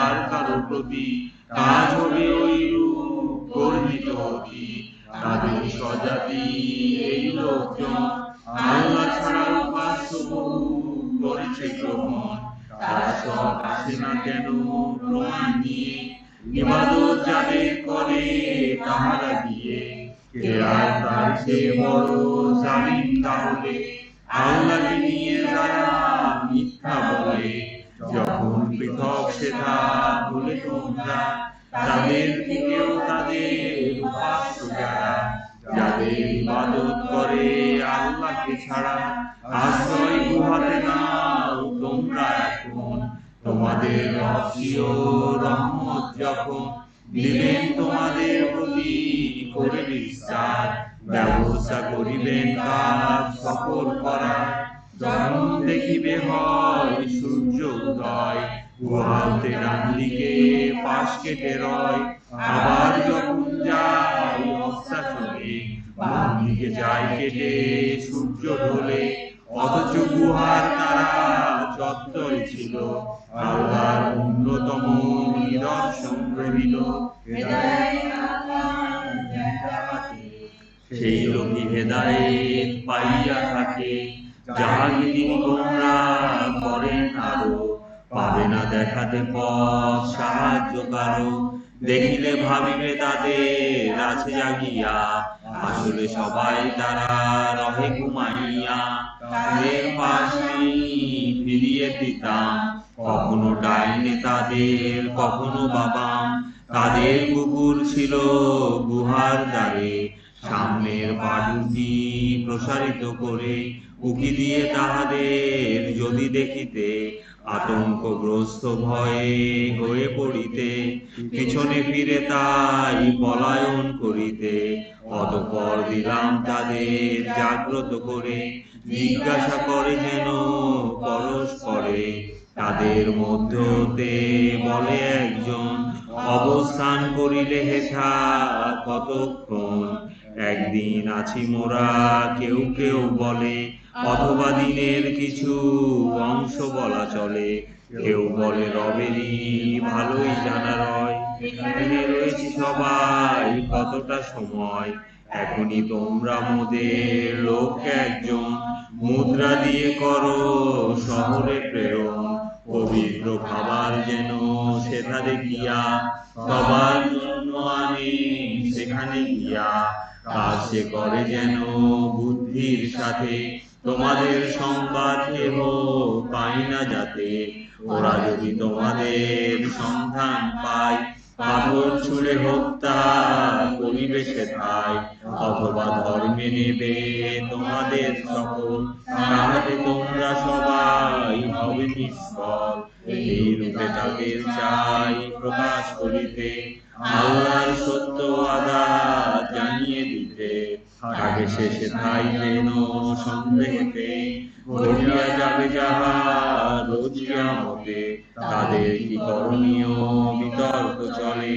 আর কারো প্রতি, কাজ হবে ওইরূপ গর্হিত অতি। তাদের স্বজাতি এই লোকজন, আল্লাহ ছাড়া উপাস্য বহু করেছে গ্রহণ। তারা সব আসে না কেন প্রমাণ নিয়ে, ইবাদত যাদের করে তাহারা গিয়ে। কে আর তার চেয়ে বড় জালিম তাহলে, আল্লাহকে নিয়ে যারা মিথ্যা বলে। যখন পৃথক সেটা বলে তোমরা, তাদের থেকেও তাদের উপাস্য যারা, যাদের ইবাদত করে আল্লাহকে ছাড়া, আশ্রয় গুহাতে নাও তোমরা এখন। তোমাদের রহস্য রহমত যখন দিবেন তোমাদের প্রতি করে বিস্তার, ব্যবস্থা করিবেন কাজ সফল করার। যখন দেখিবে হয় সূর্য উদয়, গুহাতে ডান দিকে পাশ কেটে রয়। আবার যখন যায় অস্তাচলে, বাম দিকে যায় কেটে সূর্য ঢলে। অথচ গুহার তারা চত্বরে ছিল, আল্লাহর অন্যতম নিদর্শন রহিল। সেই লোকই হেদায়েত পাইয়া থাকে, যাহাকে তিনি গোমরাহ করেন আরো। পাবে না দেখাতে পথ সাহায্য কারো, দেখিলে ভাবিবে তাদের আছে জাগিয়া। আসলে সবাই তারা রহে ঘুমাইয়া, তাদের পাশ ফিরিয়ে দিতাম। কখনো ডাইনে তাদের, কখনো বাবাম, তাদের কুকুর ছিল গুহার দ্বারে। সামনের পা দুটি প্রসারিত করে উকি দিয়ে তাহাদের যদি দেখিতে, আতঙ্কগ্রস্ত ভয়ে হয়ে পড়িতে, পিছনে ফিরে তাই পলায়ন করিতে। অতঃপর দিলাম তাদের জাগ্রত করে, জিজ্ঞাসা করে যেন পরস্পরে। তাদের মধ্যতে বলে একজন, অবস্থান করিলে হেথা কতক্ষণ? একদিন আছি মোরা কেউ কেউ বলে, অথবা দিনের কিছু অংশ বলা চলে। কেউ বলে রবেরই ভালোই জানা রয়, এখানে রয়েছি সবাই কতটা সময়। এখনই তোমরা মোদের লোক একজন, মুদ্রা দিয়ে করো শহরে প্রেরণ। পবিত্র খাবার যেন সেখানে গিয়া সবার জন্য আনে সেখানে গিয়া। কাজ সে করে যেন বুদ্ধির সাথে, তোমাদের সংবাদ কেহ পায় না যাতে। ওরা যদি তোমাদের সন্ধান পায়, পাথর ছুঁড়ে হত্যা করিবে সেথায়, অথবা ধর্মে নেবে তোমাদের সকল, তাহাতে তোমরা সবাই হবে নিষ্ফল। এই রূপে তাদের চাই প্রকাশ করিতে, আল্লাহর সত্য আদাত জানিয়ে দিতে। থাকে শেষে তাই যেন সন্দেহেতে, ঘটিয়া যাবে যাহা রোজ কিয়ামতে। তাদের কি করণীয় বিতর্ক চলে,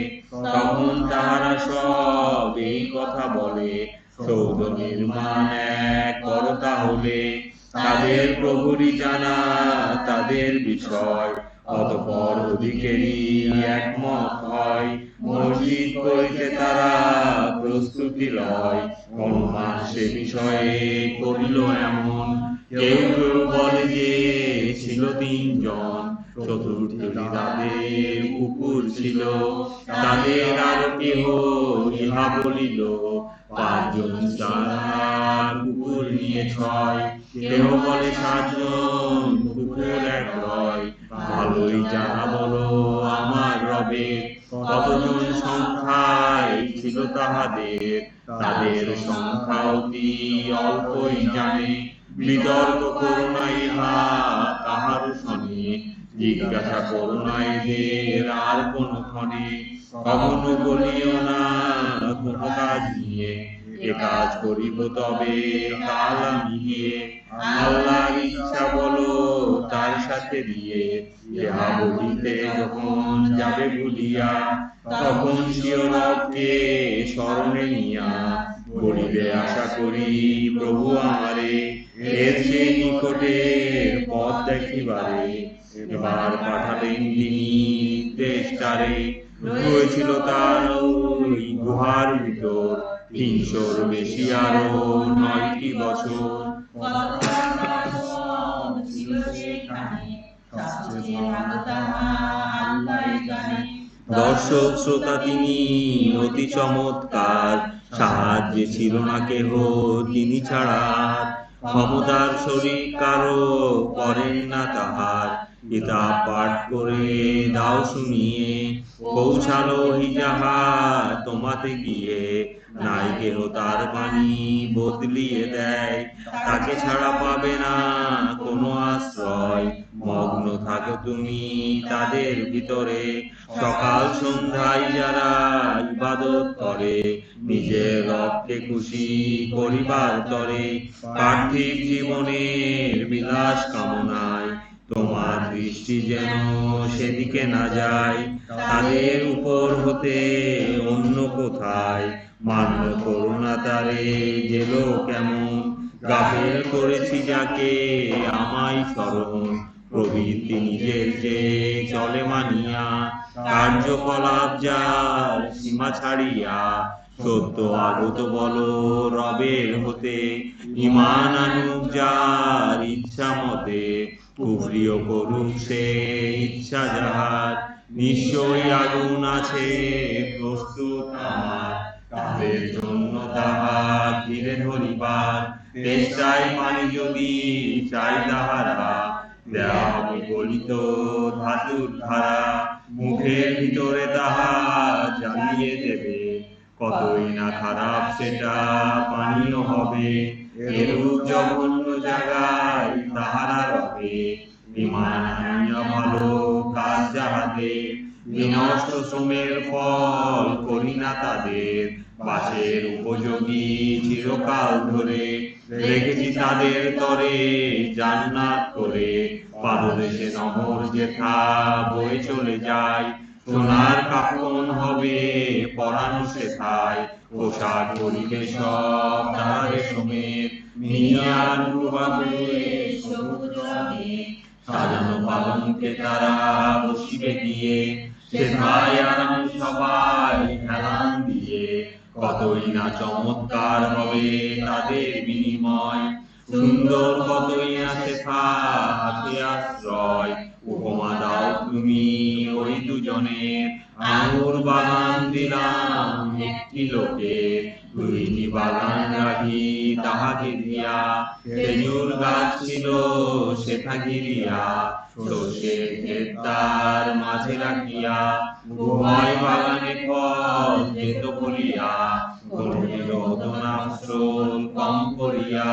তখন তাহারা সব এই কথা বলে। সৌধ নির্মাণ এক কর তাহলে, তাদের প্রভুরই জানা তাদের বিষয়। অতঃপর অধিকেরই একমত হয়, মসজিদ করিতে তারা প্রস্তুতি লয়। অনুমান সে বিষয়ে করিল এমন, কেউ কেউ বলে যে ছিল 3 জন। চতুর্থটি তাদের কুকুর ছিল, তাদের আরো কেহ ইহা বলিল। 5 জন যারা কুকুর নিয়ে 6, কেহ বলে 7 জন কুকুর এক রয়। ভালোই জানা বলো আমার রবে, কতজন সংখ্যায় ছিল তাহাদের। তাদের সংখ্যা অতি অল্পই জানে, বিতর্ক করো না ইহা কাহার শনি। জিজ্ঞাসা করো না এদের আর কোন ক্ষণে, কখনো বলিও না কোন কাজ নিয়ে। এ কাজ করিব তবে কাল আমি গিয়ে, আল্লাহর ইচ্ছা বলো তার সাথে দিয়ে। ইহা বলিতে যখন যাবে ভুলিয়া, তখন সিও রবকে স্মরণে নিয়া বলিবে আশা করি প্রভু আমারে, এর সেই নিকটের পথ দেখিবারে। এবার পাঠালেন তিনি দেশটারে, রয়েছিল তার ওই গুহার ভিতর 300-র বেশি আরো 9টি বছর। দর্শক শ্রোতা তিনি অতি চমৎকার, সাহায্যে ছিল না কেহ তিনি ছাড়া। ক্ষমতার শরীর কারো করেন না তাহার, কিতাব পাঠ করে দাও শুনিয়ে। পৌঁছালো যাহা তোমাতে গিয়ে, নাই কেহ তার বাণী বদলিয়ে দেয়। তাকে ছাড়া পাবে না কোনো আশ্রয়, মগ্ন থাকো তুমি তাদের ভিতরে। সকাল সন্ধ্যায় যারা ইবাদত করে, নিজের রবকে খুশি করিবার তরে। পার্থিব জীবনের বিলাস কামনায় তোমার দৃষ্টি যেন সেদিকে না যায়। তাদের উপর হতে অন্য কোথায়, মান্য করুণা তারে জেল কেমন। গাফেল করেছি যাকে আমায় স্মরণ, প্রবৃত্তি নিজের যে চলে মানিয়া। কার্যকলাপ যার সীমা ছাড়িয়া, সত্য আগত বলো রবের হতে। ঈমান আনুক যার ইচ্ছা মতে, কুফরিও করুক সে ইচ্ছা যাহার। নিশ্চয়ই আগুন আছে প্রস্তুত আমার, তাদের জন্য তাহা ঘিরে ধরিবার। তেষ্টায় পানি যদি চাই তাহারা, দেওয়া হবে গলিত ধাতুর ধারা। মুখের ভিতরে তাহা জ্বালিয়ে দেবে, কতই না খারাপ সেটা পানীয় হবে। এরূপ জঘন্য জায়গায় তাহারা রবে, ঈমান আনিয়া ভালো কাজ যাহাদের। বিনষ্ট শ্রমের ফল করি না তাদের, বাসের উপযোগী চিরকাল ধরে। রেখেছি তাদের তরে জান্নাত করে, পাদদেশে নহর যেথা বয়ে চলে যায়। সোনার কাফন হবে পরানো সেথায়, পোশাক করিবে সব তারা রেশমের। মিয়ার সাজানো পালঙ্কে তারা বসিবে গিয়ে, সেথায় আরাম সবাই হেলান দিয়ে। কতই না চমৎকার হবে তাদের বিনিময়, সুন্দর কতই না সেথা আছে আশ্রয়। উপমা দাও তুমি ওই 2 দুজনের, আঙুর বাগান দিলাম একটি লোকে, দুইটি বাগান রাখি তাহাকে দিয়া, খেজুর গাছ ছিল সেথা ঘিরিয়া, সর্ষের ক্ষেত তার মাঝে রাখিয়া, উভয় বাগানে ফল যেত বলিয়া, কোনটির হতো না ফসল কম করিয়া,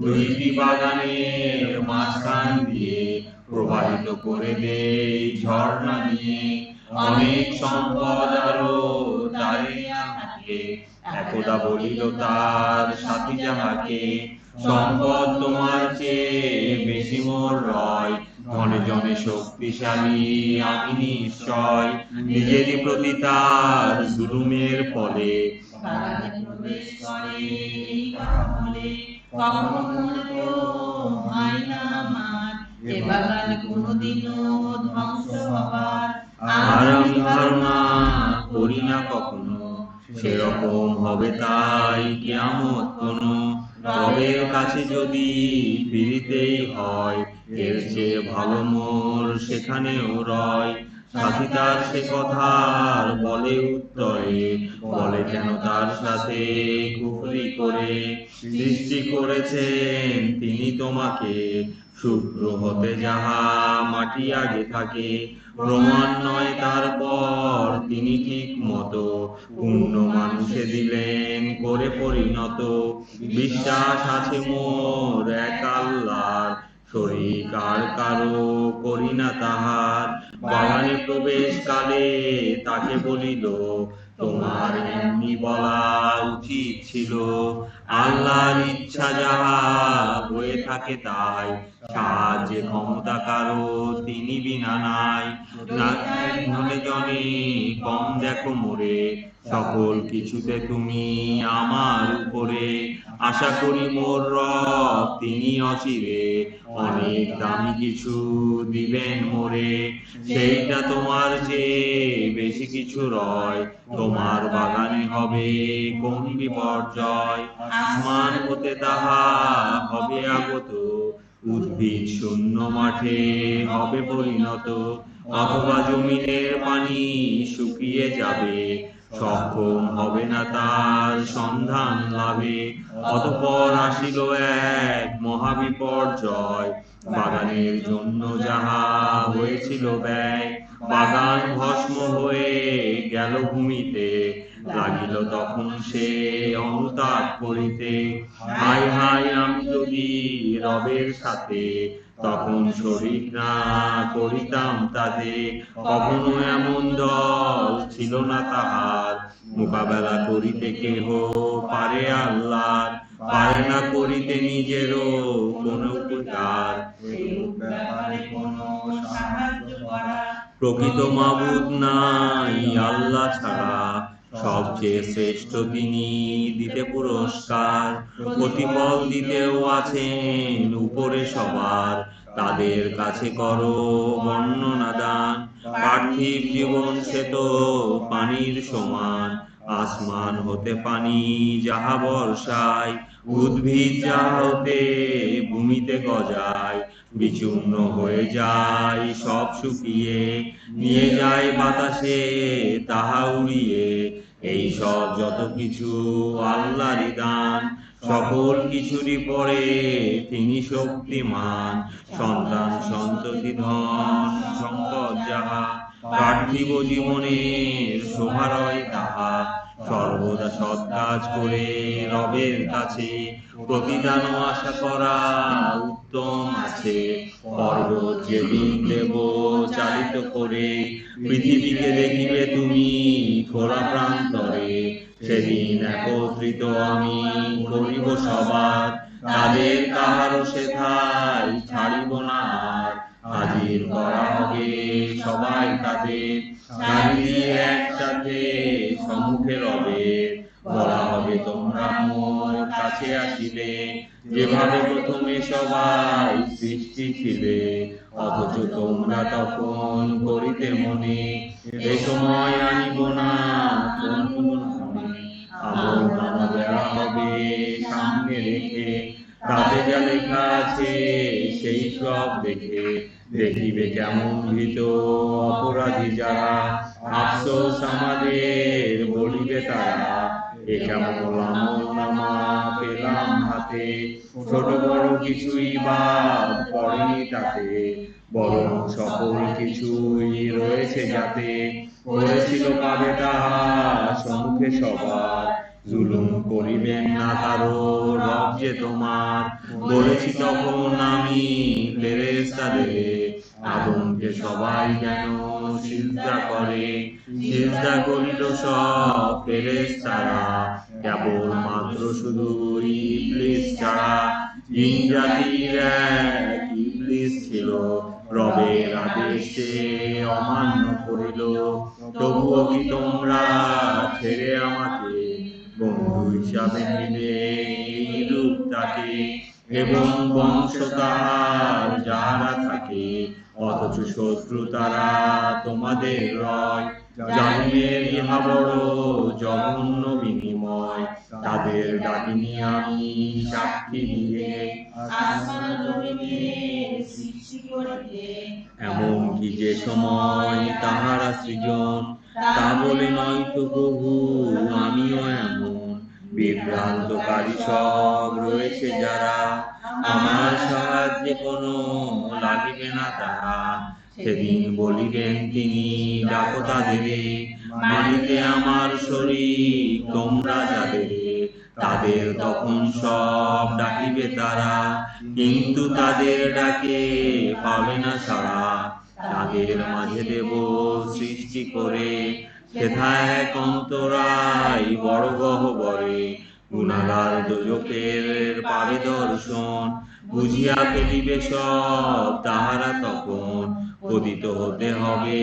দুইটি বাগানের মাঝখান দিয়ে প্রবাহিত করে দেই ঝর্ণা নিয়ে, অনেক সম্পদ আরো তারে থাকে, একদা বলিল তার সাথী যাহাকে, সম্পদ তোমার চেয়ে বেশি মোর রয়, ধনে জনে শক্তিশালী আমি নিশ্চয়, নিজেরই প্রতি তার জুলুমের ফলে বাগানে প্রবেশ করে এই কথা বলে, কখনো মনে হয় না আমার এ বাগান কোনোদিনও ধ্বংস হবার, আর আমি ধারণা করি না কখনো সেরকম হবে তাই কিয়ামত কোনো, রবের কাছে যদি ফিরিতেই হয়, এর চেয়ে ভালো মোর সেখানেও রয়। সাথী তার সে কথার বলে উত্তরে, বলে কেন তার সাথে কুফরি করে, সৃষ্টি করেছেন তিনি তোমাকে, শুক্র হতে যাহা মাটি আগে থাকে, প্রমাণ নয় তারপর তিনি ঠিক মতো, পূর্ণ মানুষে দিলেন করে পরিণত, বিশ্বাস আছে মোর এক আল্লাহর, শরীক আর কারো করি না তাহার। বাগানে প্রবেশ কালে তাকে বলিল, তোমার এমনি বলা উচিত ছিল, আল্লাহর ইচ্ছা যাহা হয়ে থাকে তাই, সাহায্যে ক্ষমতা কারো তিনি বিনা নাই, না ধনে জনে কম দেখো মোরে, সকল কিছুতে তুমি আমার উপরে, আশা করি মোর রব তিনি অচিরে অনেক দামি কিছু দিবেন মোরে, সেইটা তোমার চেয়ে বেশি কিছু রয়, তোমার বাগানে হবে কোন বিপর্যয়, আসমান হতে তাহা হবে আগত, উদ্ভিদ শূন্য মাঠে হবে পরিণত, অথবা জমিনের পানি শুকিয়ে যাবে, সক্ষম হবে না তার সন্ধান লাভে, অতঃপর আসিল এক মহাবিপর্যয়, বাগানের জন্য যাহা হয়েছিল ব্যয়, বাগান ভস্ম হয়ে গেল ভূমিতে, লাগিল তখন সে অনুতাপ করিতে, হায় হায় আমি যদি রবের সাথে তখন শরীক না করিতাম তাতে, কখনো এমন দল ছিল না তাহার, মোকাবেলা করিতে কেহ পারে আল্লাহর, পারে না করিতে নিজেরও কোন উপকার, এরূপ ব্যাপারে কোনো সাহায্য করা, প্রকৃত মাবুদ নাই আল্লাহ ছাড়া, সবচেয়ে শ্রেষ্ঠ তিনি দিতে পুরস্কার, প্রতিফল দিতেও আছেন উপরে সবার, তাদের কাছে করো বর্ণনা দান, পার্থিব জীবন সে তো পানির সমান, আসমান হতে পানি যাহা বর্ষায়, উদ্ভিদ যাহা হতে ভূমিতে গজায়, বিচূর্ণ হয়ে যায় সব শুকিয়ে, নিয়ে যায় বাতাসে তাহা উড়িয়ে, এই সব যত কিছু আল্লাহরই দান, সকল কিছুরই পরে তিনি শক্তিমান, সন্তান সন্ততি ধন সম্পদ যাহা, পার্থিব জীবনের শোভারয় তাহা, সর্বদা সৎ কাজ করে রবের কাছে প্রতিদানও আশা করা উত্তম আছে, পর্বত যেদিন দেব চালিত করে, পৃথিবীকে দেখিবে তুমি খোলা প্রান্তরে, সেদিন একত্রিত আমি করিব সবার, তাদের কাহারও সেথায় ছাড়িব না আর, হাজির করা হবে সবাই তাদের, চারিদিকে একসাথে সম্মুখে রবে, বলা হবে তোমরা মোর কাছে আসিলে, যেভাবে প্রথমে সবাই সৃষ্টি ছিলে, অথচ তোমরা তখন করিতে মনে, এ সময় আনিব না কোন মনে, আমল নামা দেওয়া হবে সামনে রেখে, তাতে যা লেখা আছে সেই সব দেখে দেখিবে কেমন ভীত অপরাধী যারা, আফসোস আমাদের বলিবে তারা, এ কেমন আমল নামা পেলাম হাতে, ছোট বড় কিছুই বাদ পড়েনি তাতে, বরং সকল কিছুই রয়েছে যাতে, করেছিল পাবে তাহা সম্মুখে সবার, জুলুম করিবেন না কারো রব যে তোমার, বলেছি তখন আমি ফেরেশতাদের, আদমকে সবাই যেন সিজদা করে, সিজদা করিল সব ফেরেশতারা, কেবল মাত্র শুধু ইবলিস ছাড়া, জিন জাতির এক ইবলিস ছিল, রবের আদেশে অমান্য করিল, তবুও কি তোমরা ছেড়ে আমাকে বন্ধু হিসাবে নিলে এই রূপ তাকে, এবং বংশ তাহার যাহারা থাকে, অথচ শত্রু তারা তোমাদের রয়, জালিমের ইহা বড় জঘন্য বিনিময়, তাদের ডাকিনি আমি সাক্ষী দিয়ে, আসমান জমিনে সৃষ্টি করিতে, এমন কি যে সময় তাহারা সৃজন, তা বলে নয়তো বহু আমিও এমন, বিভ্রান্তকারী সব রয়েছে যারা, আমার সাহায্যে কোনো লাগিবে না তারা, সেদিন বলিবেন তিনি ডাকো তাদের, মাটিতে আমার শরীক তোমরা যাদের, তাদের তখন সব ডাকিবে তারা, কিন্তু তাদের ডাকে পাবে না সাড়া, তাদের মাঝে দেব সৃষ্টি করে, সেথায় এক অন্তরায় বড় গহ্বরে, গুনাহগার দোজখের পাবে দর্শন, বুঝিয়া ফেলিবে সব তাহারা তখন, পতিত হতে হবে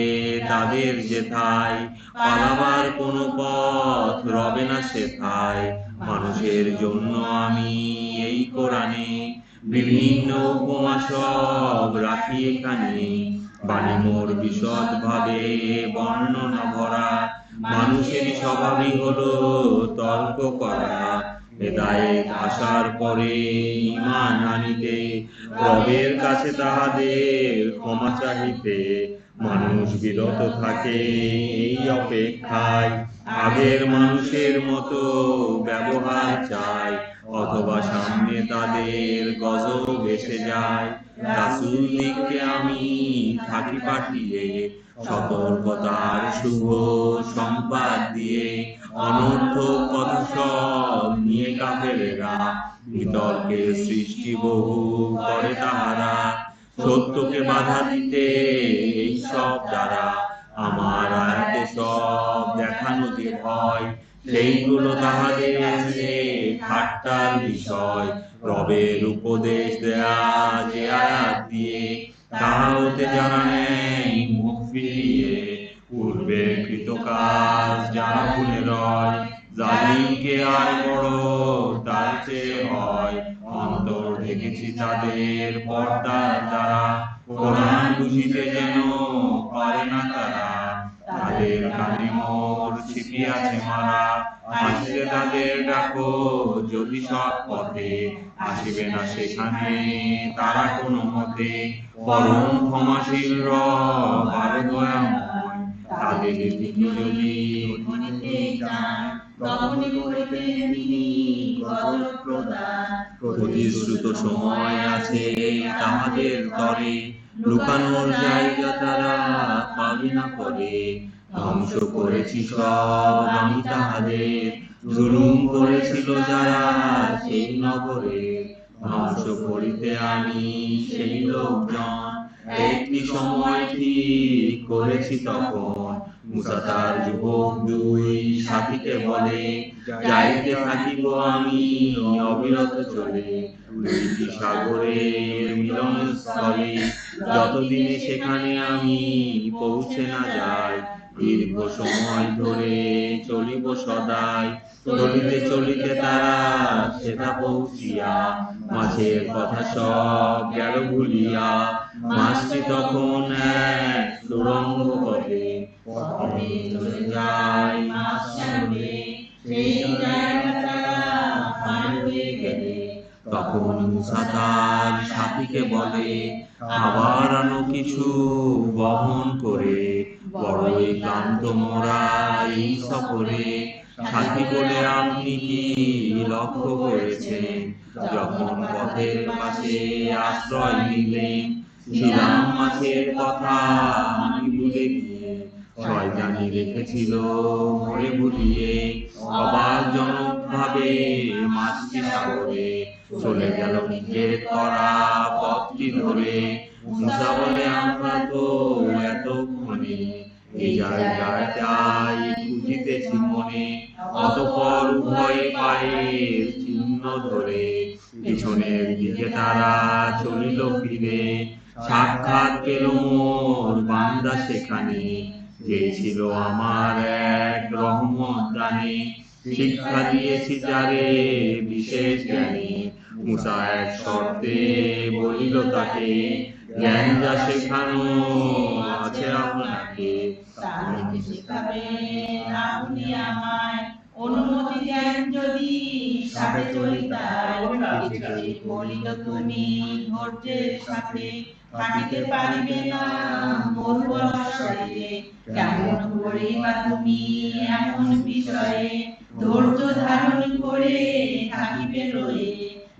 তাদের যেথায়, পালাবার কোনো পথ রবে না সেথায়, মানুষের জন্য আমি এই কোরআনে বিভিন্ন উপমা সব রাখি এখানে, বাণী মোর বিশদ ভাবে বর্ণনা ভরা, মানুষেরই স্বভাবই হলো তর্ক করা, হেদায়েত আসার পরে ঈমান আনিতে, রবের কাছে তাহাদের ক্ষমা চাহিতে, মানুষ বিরত থাকে এই অপেক্ষায়, আগের মানুষের মতো ব্যবহার চায়, অথবা সামনে তাদের গজব এসে যায়, রাসূল দিগকে আমি থাকি পাঠিয়ে, সতর্কতার শুভ সংবাদ দিয়ে, অনর্থক কথা সব নিয়ে কাফেরেরা, বিতর্কের সৃষ্টি বহু করে তাহারা, সত্যকে বাধা দিতে এই সব দ্বারা, আমার আয়াতে সব দেখানো যে ভয়, সেইগুলো তাহাদের আছে ঠাট্টার বিষয়, রবের উপদেশ দেয়া যে আয়াত দিয়ে, তাহা হতে যারা নেয় মুখ ফিরিয়ে, পূর্বে কৃত কাজ যারা ভুলে রয়, জালিমকে আর বড় তার চেয়ে হয়, অন্তর ঢেকেছি তাদের পর্দার দ্বারা, কোরআন বুঝিতে যেন পারে না তারা, তাদের কানে মোর ছিপিয়াছে মারা, আসিতে তাদের ডাকো যদি সৎ পথে, আসিবে না সেখানে তারা কোনো মতে, পরম ক্ষমাশীল রব আরো দয়াময়, তাদের দিন যদি মনিতে চান, তখনই করিবেন তিনি গজব প্রদান, প্রতিশ্রুত সময় আছে তাহাদের তরে, লুকানোর জায়গা তারা পাবে না পরে, ধ্বংস করেছি সব আমি তাহাদের, জুলুম করেছিল যারা সেই নগরে, ধ্বংস করিতে আমি সেই লোকজন, একটি সময় ঠিক করেছি তখন, মুসা তার যুবক দুই সাথীকে বলে, যাইতে থাকিব আমি অবিরত চলে, দুইটি সাগরের মিলনস্থলে, যতদিনে সেখানে আমি পৌঁছে না যাই, দীর্ঘ সময় ধরে চলিব সদাই, চলিতে চলিতে তারা সেটা পৌঁছিয়া, মাছের কথা সব গেল ভুলিয়া, মাছটি তখন এক সুড়ঙ্গ পথে, পথে চলে যায় মাছ সাগরে, সেই জায়গা তারা পার হয়ে গেলে, তখন মুসা তার সাথীকে বলে, খাবার আনো কিছু বহন করে, বড়ই ক্লান্ত মোরা এই সফরে। সাথী বলে, আপনি কি লক্ষ্য করেছেন, যখন পথের পাশে আশ্রয় নিলেন, ছিলাম মাছের কথা আমি ভুলে গিয়ে, শয়তানি রেখেছিল মরে ভুলিয়ে। অবাকজনক ভাবে মাছটি সাগরে চলে গেল নিজের করা পথটি ধরে। মুসা বলে, আমরা তো এতক্ষণে এই জায়গায় যাই খুঁজিতেছি মনে। অতঃপর উভয় পায়ের চিহ্ন ধরে পিছনের দিকে তারা চলিল ফিরে। সাক্ষাৎ পেল মোর বান্দা সেখানে, যে ছিল আমার এক রহমত দানে। শিক্ষা দিয়েছি যারে বিশেষ জ্ঞানী, মুসা এক শর্তে বলিল তাকে, জ্ঞান যা শেখানো আছে আপনাকে, তাহলে শেখাবেন আপনি আমায়। অনুমতি দেন যদি সাথে চলি তাই। কিছুতে বলিল তুমি ধৈর্যের সাথে, থাকিতে পারিবে না মোর বর্ষায়। কেমন করে বা তুমি এমন বিষয়ে ধৈর্য ধারণ করে থাকিবে রয়ে।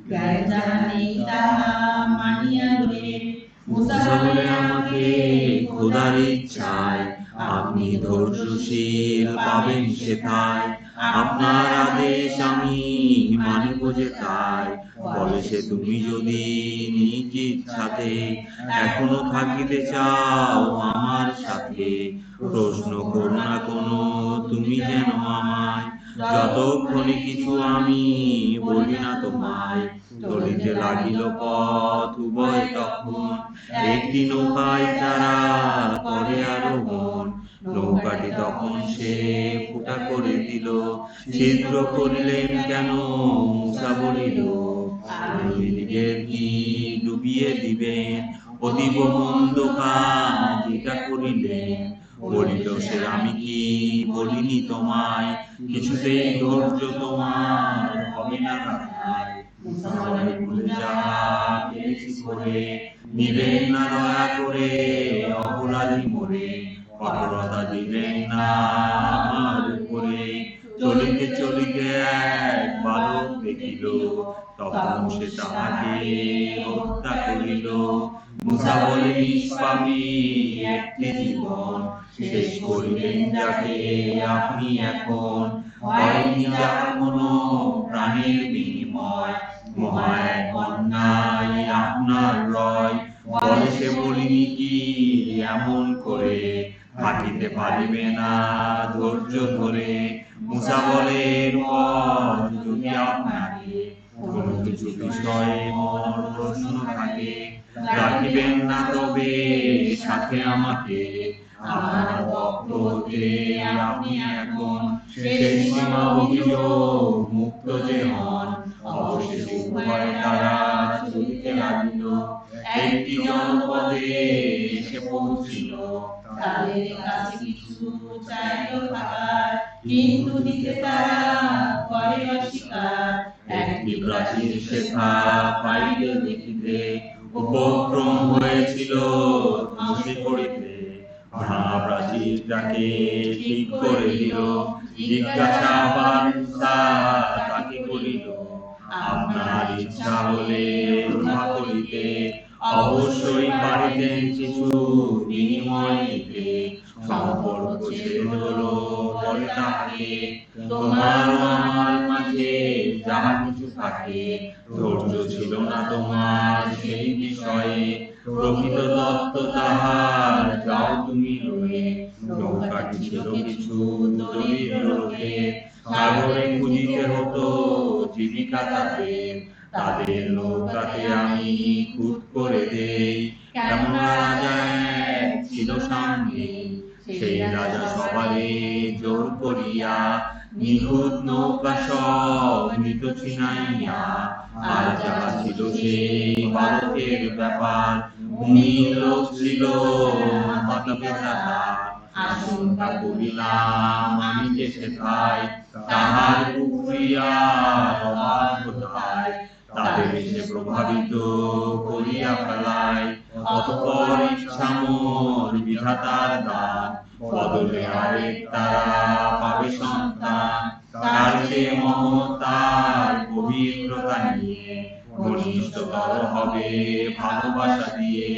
জ্ঞান যাহা নেই তাহা মানিয়া রয়ে। মুসা বলে, আমাকে খোদার ইচ্ছায় আপনি ধৈর্যশীল পাবেন সেথায়। আপনার আদেশ আমি মানিব যে তাই। বলে সে, তুমি যদি নিজ ইচ্ছাতে এখনো থাকিতে চাও আমার সাথে, প্রশ্ন করো না কোনো তুমি যেন আমায়, যতক্ষণে কিছু আমি বলি না তোমায়। চলিতে লাগিল পথ উভয় তখন, একটি নৌকায় তারা করে আরোহণ। নৌকাটি তখন সে ফুটা করে দিল, ছিদ্র করিলেন কেন মুসা বলিল, নিজের কি ডুবিয়ে দিবেন, অতীব মন্দ কাজ এটা করিলেন। বলিল সে, আমি কি বলিনি তোমায়, কিছুতেই ধৈর্য তোমার হবে না রাখায়। মুসা বলে, ভুলে যাহা পেরেছি করে, নিবেন না দয়া করে অপরাধী মোরে। কঠোরতা দিলেন না আমার উপরে। চলিতে চলিতে এক বালক দেখিল, তখন সে তাহাকে হত্যা করিল। মুসা বলে, নিষ্পাপী একটি জীবন শেষ করিলেন যাকে আপনি এখন। হয়নি যাহা কোনো প্রাণের বিনিময়, মহা এক অন্যায় আপনার রয়। বলে সে, বলিনি কি এমন করে, থাকিতে পারিবে না ধৈর্য ধরে। মুসা বলে, এরপর যদি আপনাকে কোনো কিছু বিষয়ে মন প্রশ্ন থাকে, রাখিবেন না তবে সাথে আমাকে। আমার পক্ষ হতে আপনি এখন শেষ সীমা অভিযোগ মুক্ত যে হন। অবশেষে উভয়ে তারা চলিতে লাগিল, একটি জনপদে এসে পৌঁছিল। তাদের কাছে কিছু চাইল খাবার, কিন্তু দিতে তারা করে অস্বীকার। একটি প্রাচীর শেখা পাইলে দেখিতে, উপক্রম হয়েছিল ধ্বংসে করিতে। ভাঙা প্রাচীরটাকে ঠিক করে দিল, জিজ্ঞাসাবাদ মুসা তাকে করিল, আপনার ইচ্ছা হলে উহা করিতে অবশ্যই পারিতেন কিছু বিনিময় দিতে। সম্পর্ক ছেড়ে হলো বলে তাহাকে, তোমার ও আমার মাঝে যাহা কিছু থাকে, ধৈর্য ছিল না তোমার সেই বিষয়ে। প্রকৃত তত্ত্ব তাহার যাও তুমি রয়ে। নৌকাটি ছিল কিছু দরিদ্র লোকে, সাগরে খুঁজিতে হতো জীবিকা তাদের। তাদের নৌকাতে আমি খুদ করে দেই। কেমন রাজা এক ছিল সামনে, সেই রাজা সবারে জোর করিয়া নিখুঁত নৌকা সব নিত ছিনাইয়া। আর যাহা ছিল সেই বালকের ব্যাপার, ভূমির লোক ছিল মাতা পিতা তার। আশঙ্কা করিলাম আমি যে সেথায়, তাহার কুফরিয়া অবাধ কোথায়। তাদের সে প্রভাবিত করিয়া ফেলায়। অতঃপর ইচ্ছামোর বিধাতার দান, বদলে আরেক তারা পাবে সন্তান। তার চেয়ে মহৎ তার পবিত্রতা নিয়ে, ঘনিষ্ঠতর হবে ভালোবাসা দিয়ে।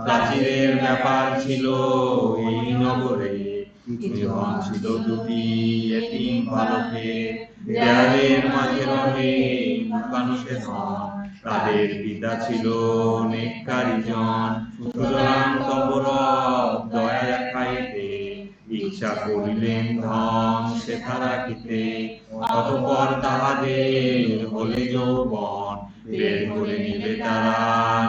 প্রাচীরের ব্যাপার ছিল এই নগরে, জীবন ছিল দুটি এতিম বালকের। দেয়ালের মাঝে রহে লুকানো সে ধন, তাদের পিতা ছিল নেককারী জন। সুতরাং তব রব দয়া দেখাইতে, ইচ্ছা করিলেন ধন সেথা রাখিতে। অতঃপর তাহাদের হলে যৌবন, বের করে নিবে তারা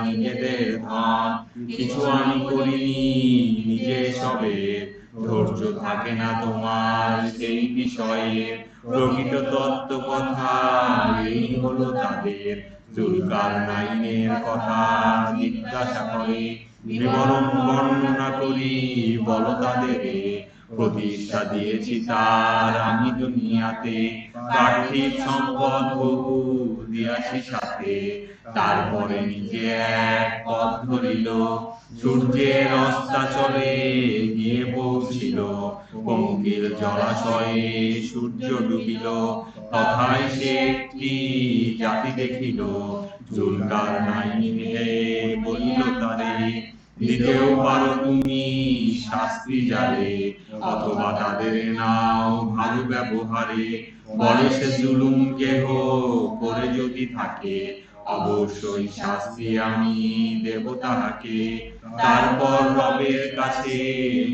নিজেদের ধন। কিছু আমি করিনি নিজে সবের, ধৈর্য থাকে না তোমার সেই বিষয়ে। প্রকৃত তত্ত্ব কথা এই হলো তাদের, জুলকারনাইনের কথা জিজ্ঞাসা করে। বিবরণ বর্ণনা করি বলো তাদের, প্রতিষ্ঠা দিয়েছি তার আমি দুনিয়াতে। পার্থিব সম্পদ বহু দিয়াছি সাথে, তারপরে নিজে এক পথ ধরিল। সূর্যের অস্তাচলে গিয়ে পৌঁছিল, পঙ্কিল জলাশয়ে সূর্য ডুবিল। তথায় সে একটি জাতি দেখিল, জুলকারনাইন হে বলিল তারে, দিতেও পারো তুমি শাস্তি জালে, অথবা তাদের নাও ভালো ব্যবহারে। বলে সে জুলুম কেহ করে যদি থাকে, অবশ্যই শাস্তি আমি দেব তাহাকে। তারপর রবের কাছে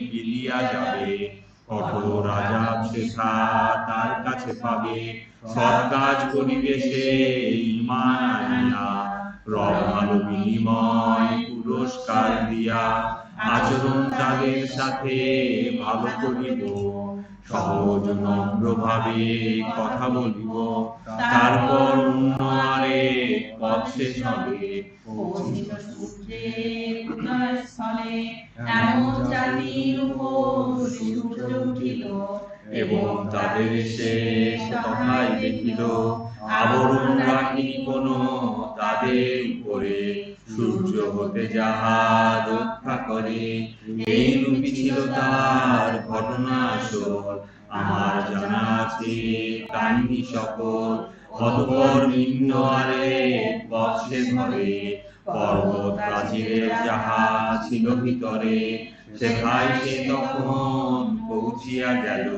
ফিরিয়া যাবে, কঠোর আযাব শেখা তার কাছে পাবে। সৎ কাজ করিবে সে ঈমান আনিয়া, রব ভালো বিনিময় পুরস্কার দিয়া। আচরণ তাদের সাথে ভালো করিব, সহজ নম্র ভাবে কথা বলিব। তারপর অন্য আরেক পথ শেষ হবে, পৌঁছিল সূর্যের উদয়স্থলে। এমন জাতির উপর সূর্য উঠিল, এবং তাদের শেষ তথায় দেখিল। আবরণ রাখিনি কোনো তাদের উপরে, সূর্য হতে যাহা রক্ষা করে। এই রূপই ছিল তার ঘটনা আসল, আমার জানা আছে কাহিনী সকল। অতঃপর ভিন্ন আরেক পথ সে ধরে, পর্বত প্রাচীরের যাহা ছিল ভিতরে। সেথায় সে তখন পৌঁছিয়া গেল,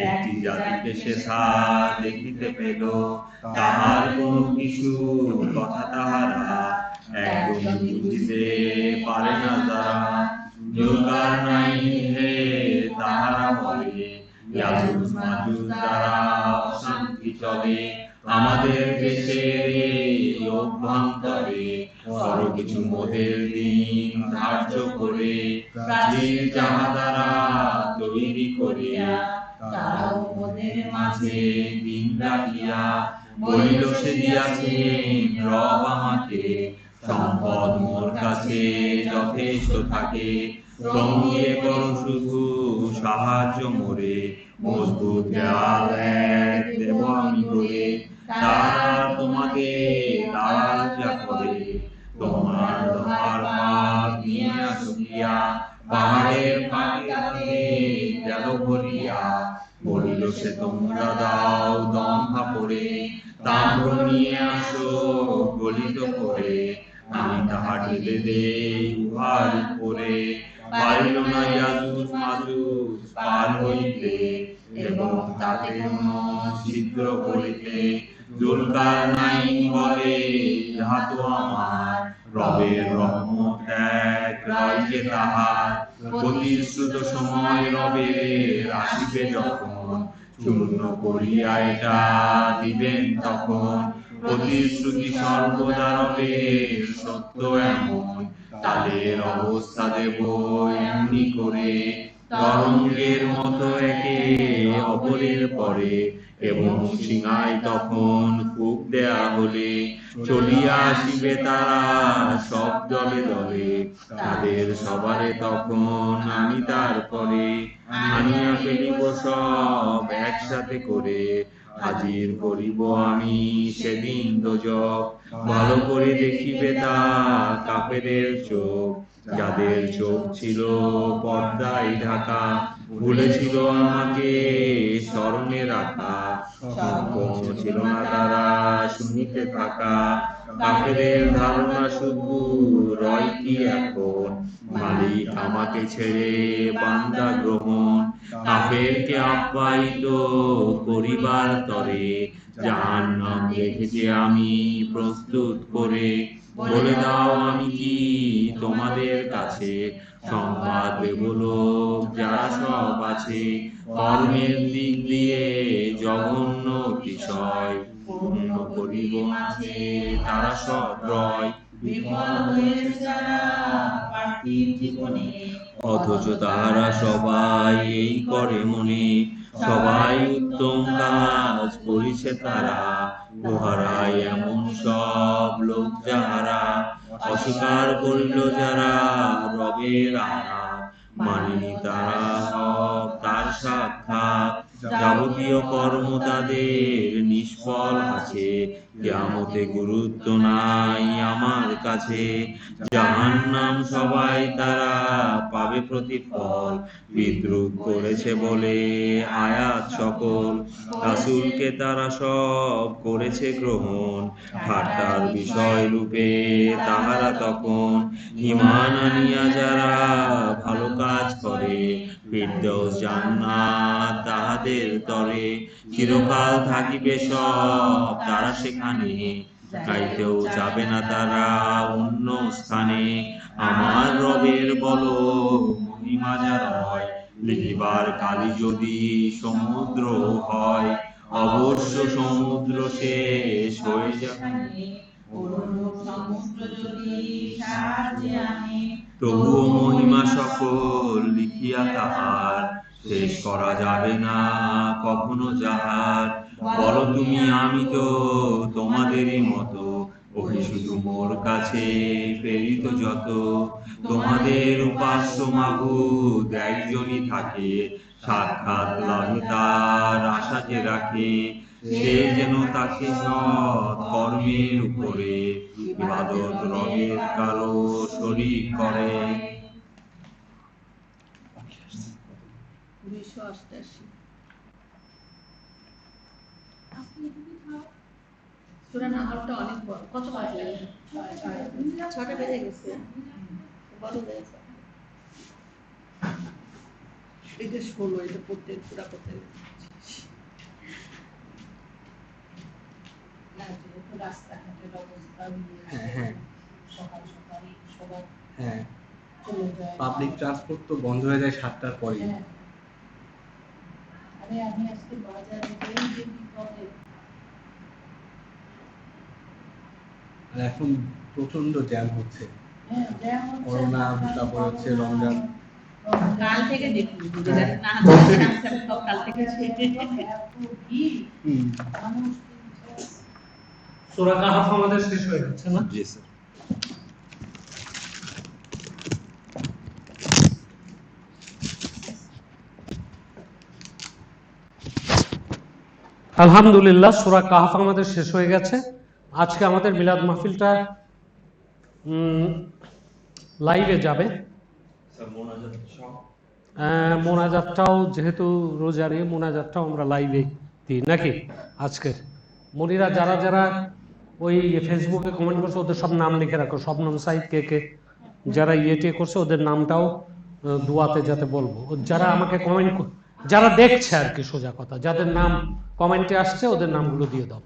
একটি জাতিকে সেথা দেখিতে পেল। তাহার কোনো কিছু কথা তাহারা একদমই বুঝিতে পারে না তারা। জুলকারনাইন হে তাহারা বলে, ইয়াজুজ মাজুজ দ্বারা অশান্তি চলে আমাদের দেশের এই অভ্যন্তরে। বড় কিছু মোদের দিন ধার্য করে, প্রাচীর যাহা দ্বারা তৈরি করিয়া, তারাও ওদের মাঝে দিন রাখিয়া। বলিল সে দিয়াছেন রব আমাকে, সম্পদ মোর কাছে যথেষ্ট থাকে। সঙ্গে করো শুধু সাহায্য মোরে, মজবুত দেওয়াল এক দেব আমি গড়ে। তারা তোমাদের আড়াল যা করে, তোমার লোহার পাত নিয়ে আসো গিয়া। পাহাড়ের ফাঁকে গেল ভরিয়া, বলিল সে তোমরা দাও দম্ভা পড়ে। তাম্র নিয়ে আসো গলিত করে, আমি তাহা ঢেলে দেই উহার উপরে। পারিল না ইয়াজুজ মাজুজ পার হইতে, এবং তাকে ছিদ্র করিতে। জুলকারনাইন বলে, ইহা তো আমার রবের রহমত এক রাজ্যে তাহার। প্রতিশ্রুত সময় রবের আসিবে যখন, চূর্ণ করিয়া এটা দিবেন তখন। প্রতিশ্রুতি সর্বদা রবের সত্য এমন, তাদের অবস্থা দেব এমনি করে। তরঙ্গের মতো একে অপরের পরে, এবং সিঙায় তখন ফুঁক দেয়া হলে চলিয়া আসিবে তারা সব দলে দলে। তাদের সবারে তখন আমি তারপরে আনিয়া ফেলিব সব একসাথে করে, হাজির করিব আমি সেদিন দোজখ। ভালো করে দেখিবে তা কাফেরের চোখ, যাদের চোখ ছিল পর্দায় ঢাকা, ভুলেছিল আমাকে স্মরণে রাখা। সক্ষম ছিল না তারা শুনিতে থাকা, কাফেরের ধারণা শুধু রয় কি এখন, মালিক আমাকে ছেড়ে বান্দা গ্রহণ। কাফেরকে আপ্যায়িত করিবার তরে, জাহান্নাম রেখেছি আমি প্রস্তুত করে। বলে দাও আমি কি তোমাদের কাছে সংবাদ দেব লোক যারা সব আছে, কর্মের দিক দিয়ে জঘন্য অতিশয়, পূর্ণ করিব মাঝে তারা সব রয়। বিফল হয়েছে যারা পার্থিব জীবনে, অথচ তাহারা সবাই এই করে মনে, সবাই উত্তম কাজ করিছে তারা। উহারাই এমন সব লোক যাহারা অস্বীকার করিল যারা রবের আয়াত, মানেনি তারা সব তার সাক্ষাৎ। যাবতীয় কর্ম তাদের নিষ্ফল আছে, কিয়ামতে গুরুত্ব নাই আমার কাছে। জাহান্নাম সবাই তারা পাবে প্রতিফল, বিদ্রুপ করেছে বলে আয়াত সকল। রাসূলকে তারা সব করেছে গ্রহণ, ঠাট্টার বিষয় রূপে তাহারা তখন। ঈমান আনিয়া যারা ভালো কাজ করে, ফিরদৌস জান্নাত তাহাদের তরে। চিরকাল থাকিবে সব তারা সেখানে, যাইতেও যাবে না তারা অন্য স্থানে। আমার রবের বলো মহিমা যার হয়, লিখিবার কালি যদি সমুদ্র হয়, অবশ্য সমুদ্র শেষ হয়ে যাবে। অনুরূপ সমুদ্র যদি সাহায্যে আনে, তবুও মহিমা সকল লিখিয়া তাহার, শেষ করা যাবে না কখনো যাহার। বলো তুমি আমি তো তোমাদেরই মতো, ওহি শুধু মোর কাছে প্রেরিত যত। তোমাদের উপাস্য মাবুদ একজনই থাকে, সাক্ষাৎ লাভে তার আশা যে রাখে, সে যেন তাকে সৎ কর্মের উপরে ইবাদত রবের কারো শরীক করে। 288 সূরা নাহলটা অনেক বড়। কত বাজে? 6টা বেজে গেছে। বড় হয়েছে। এটা 16, এটা পড়তে পুরা করতে রাস্তাঘাটের অবস্থা, হ্যাঁ সকাল সকালই সবাই হ্যাঁ, চলে যায়। পাবলিক ট্রান্সপোর্ট তো বন্ধ হয়ে যায় 7টার পরে। হ্যাঁ। আরে আমি আজকে বাজারে গিয়ে যে বিপদে, আর এখন প্রচন্ড জ্যাম হচ্ছে। হ্যাঁ জ্যাম হচ্ছে, করোনা, তারপর হচ্ছে রমজান। কাল থেকে দেখুন হ্যাঁ। না কাল থেকে মানুষ সূরা কাহফ আমাদের শেষ হয়ে যাচ্ছে না? জি স্যার। আলহামদুলিল্লাহ, সূরা কাহফ আমাদের শেষ হয়ে গেছে। আজকে আমাদের মিলাদ মাহফিলটা লাইভে যাবে। মোনাজাতটাও যেহেতু রোজারে, মোনাজাতটাও আমরা লাইভে দিই নাকি আজকের। মনিরা যারা যারা ওই ফেসবুকে কমেন্ট করছে ওদের সব নাম লিখে রাখো, শবনম সাইদ কে কে যারা ইয়েটে করছে ওদের নামটাও দোয়াতে যাতে বলবো। যারা আমাকে কমেন্ট, যারা দেখছে আর কি, সোজা কথা, যাদের নাম কমেন্টে আসছে ওদের নামগুলো দিয়ে দাও।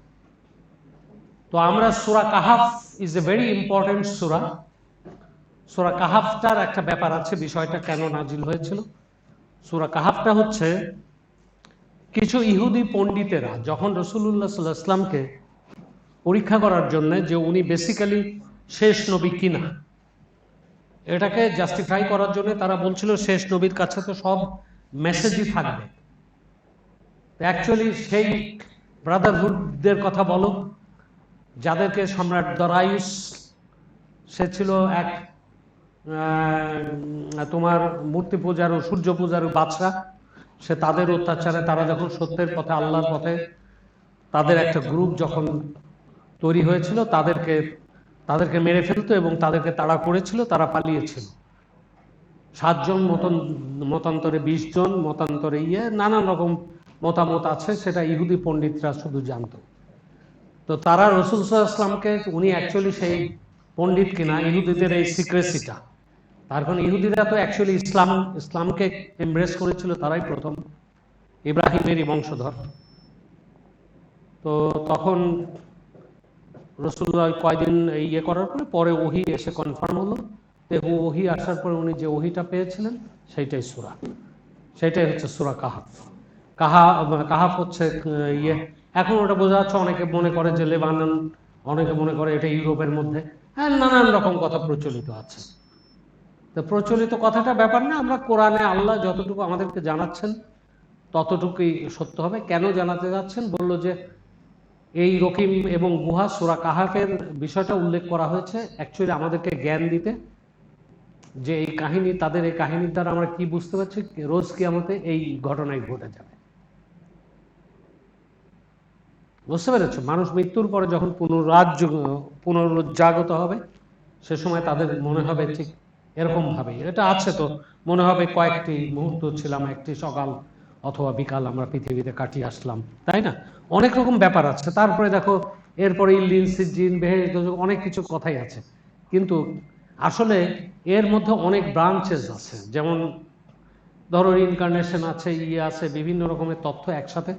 তো আমরা সূরা কাহফ ইজ এ ভেরি ইম্পর্টেন্ট সূরা। সূরা কাহফটার একটা ব্যাপার আছে, বিষয়টা কেন নাজিল হয়েছিল। সূরা কাহফটা হচ্ছে কিছু ইহুদি পণ্ডিতেরা যখন রাসূলুল্লাহ সাল্লাল্লাহু আলাইহি ওয়াসাল্লামকে পরীক্ষা করার জন্য যে উনি বেসিক্যালি শেষ নবী কিনা, এটাকে জাস্টিফাই করার জন্য তারা বলছিল শেষ নবীর কাছে তো সব মেসেজই থাকবে। অ্যাকচুয়ালি সেই ব্রাদারহুডদের কথা বলো, যাদেরকে সম্রাট দরায়ুস, সে ছিল এক তোমার মূর্তি পূজার ও সূর্য পূজার বাদশা। সে তাদের অত্যাচারে তারা যখন সত্যের পথে, আল্লাহর পথে, তাদের একটা গ্রুপ যখন তৈরি হয়েছিল, তাদেরকে মেরে ফেলতো এবং তাদেরকে তাড়া করেছিল, তারা পালিয়েছিল। 7 জন, মতান্তরে 20 জন, মতান্তরে নানান রকম মতামত আছে, সেটা ইহুদি পণ্ডিতরা শুধু জানতো। তো তারা রাসূল সাল্লাল্লাহু আলাইহি ওয়াসাল্লামকে, উনি অ্যাকচুয়ালি সেই পণ্ডিত কিনা, ইহুদিদের এই সিক্রেসিটা, তার কারণ ইহুদিরা তো অ্যাকচুয়ালি ইসলামকে এমব্রেস করেছিল, তারাই প্রথম ইব্রাহিমেরই বংশধর। তো তখন রাসূলুল্লাহ কয়দিন করার পরে ওহী এসে কনফার্ম হলো। ওহী আসার পরে উনি যে ওহীটা পেয়েছিলেন সেইটাই সূরা, সেটাই হচ্ছে সূরা কাহাফ। কাহাফ হচ্ছে এখন ওটা বোঝা যাচ্ছে, অনেকে মনে করে যে লেবানন, অনেকে মনে করে এটা ইউরোপের মধ্যে, হ্যাঁ নানান রকম কথা প্রচলিত আছে। তো প্রচলিত কথাটা ব্যাপার না, আমরা কোরআনে আল্লাহ যতটুকু আমাদেরকে জানাচ্ছেন ততটুকুই সত্য হবে। কেন জানাতে যাচ্ছেন, বললো যে এই রকিম এবং গুহা, সূরা কাহাফের বিষয়টা উল্লেখ করা হয়েছে অ্যাকচুয়ালি আমাদেরকে জ্ঞান দিতে, যে এই কাহিনী, তাদের এই কাহিনীর দ্বারা আমরা কি বুঝতে পারছি, রোজ কিয়ামতে এই ঘটনাই ঘটে যাবে। বুঝতে পেরেছ? মানুষ মৃত্যুর পরে যখন পুনরুজ্জাগত হবে, সে সময় তাদের মনে হবে ঠিক এরকম ভাবে, এটা আছে তো, মনে হবে কয়েকটি মুহূর্ত ছিলাম, একটি সকাল অথবা বিকাল আমরা পৃথিবীতে কাটিয়ে আসলাম, তাই না? অনেক রকম ব্যাপার আছে। তারপরে দেখো এরপরে ইল্লিন, সিজ্জিন, বেহেশত, অনেক কিছু কথাই আছে, কিন্তু আসলে এর মধ্যে অনেক ব্রাঞ্চেস আছে। যেমন ধরো ইনকার্নেশন আছে, আছে, বিভিন্ন রকমের তথ্য একসাথে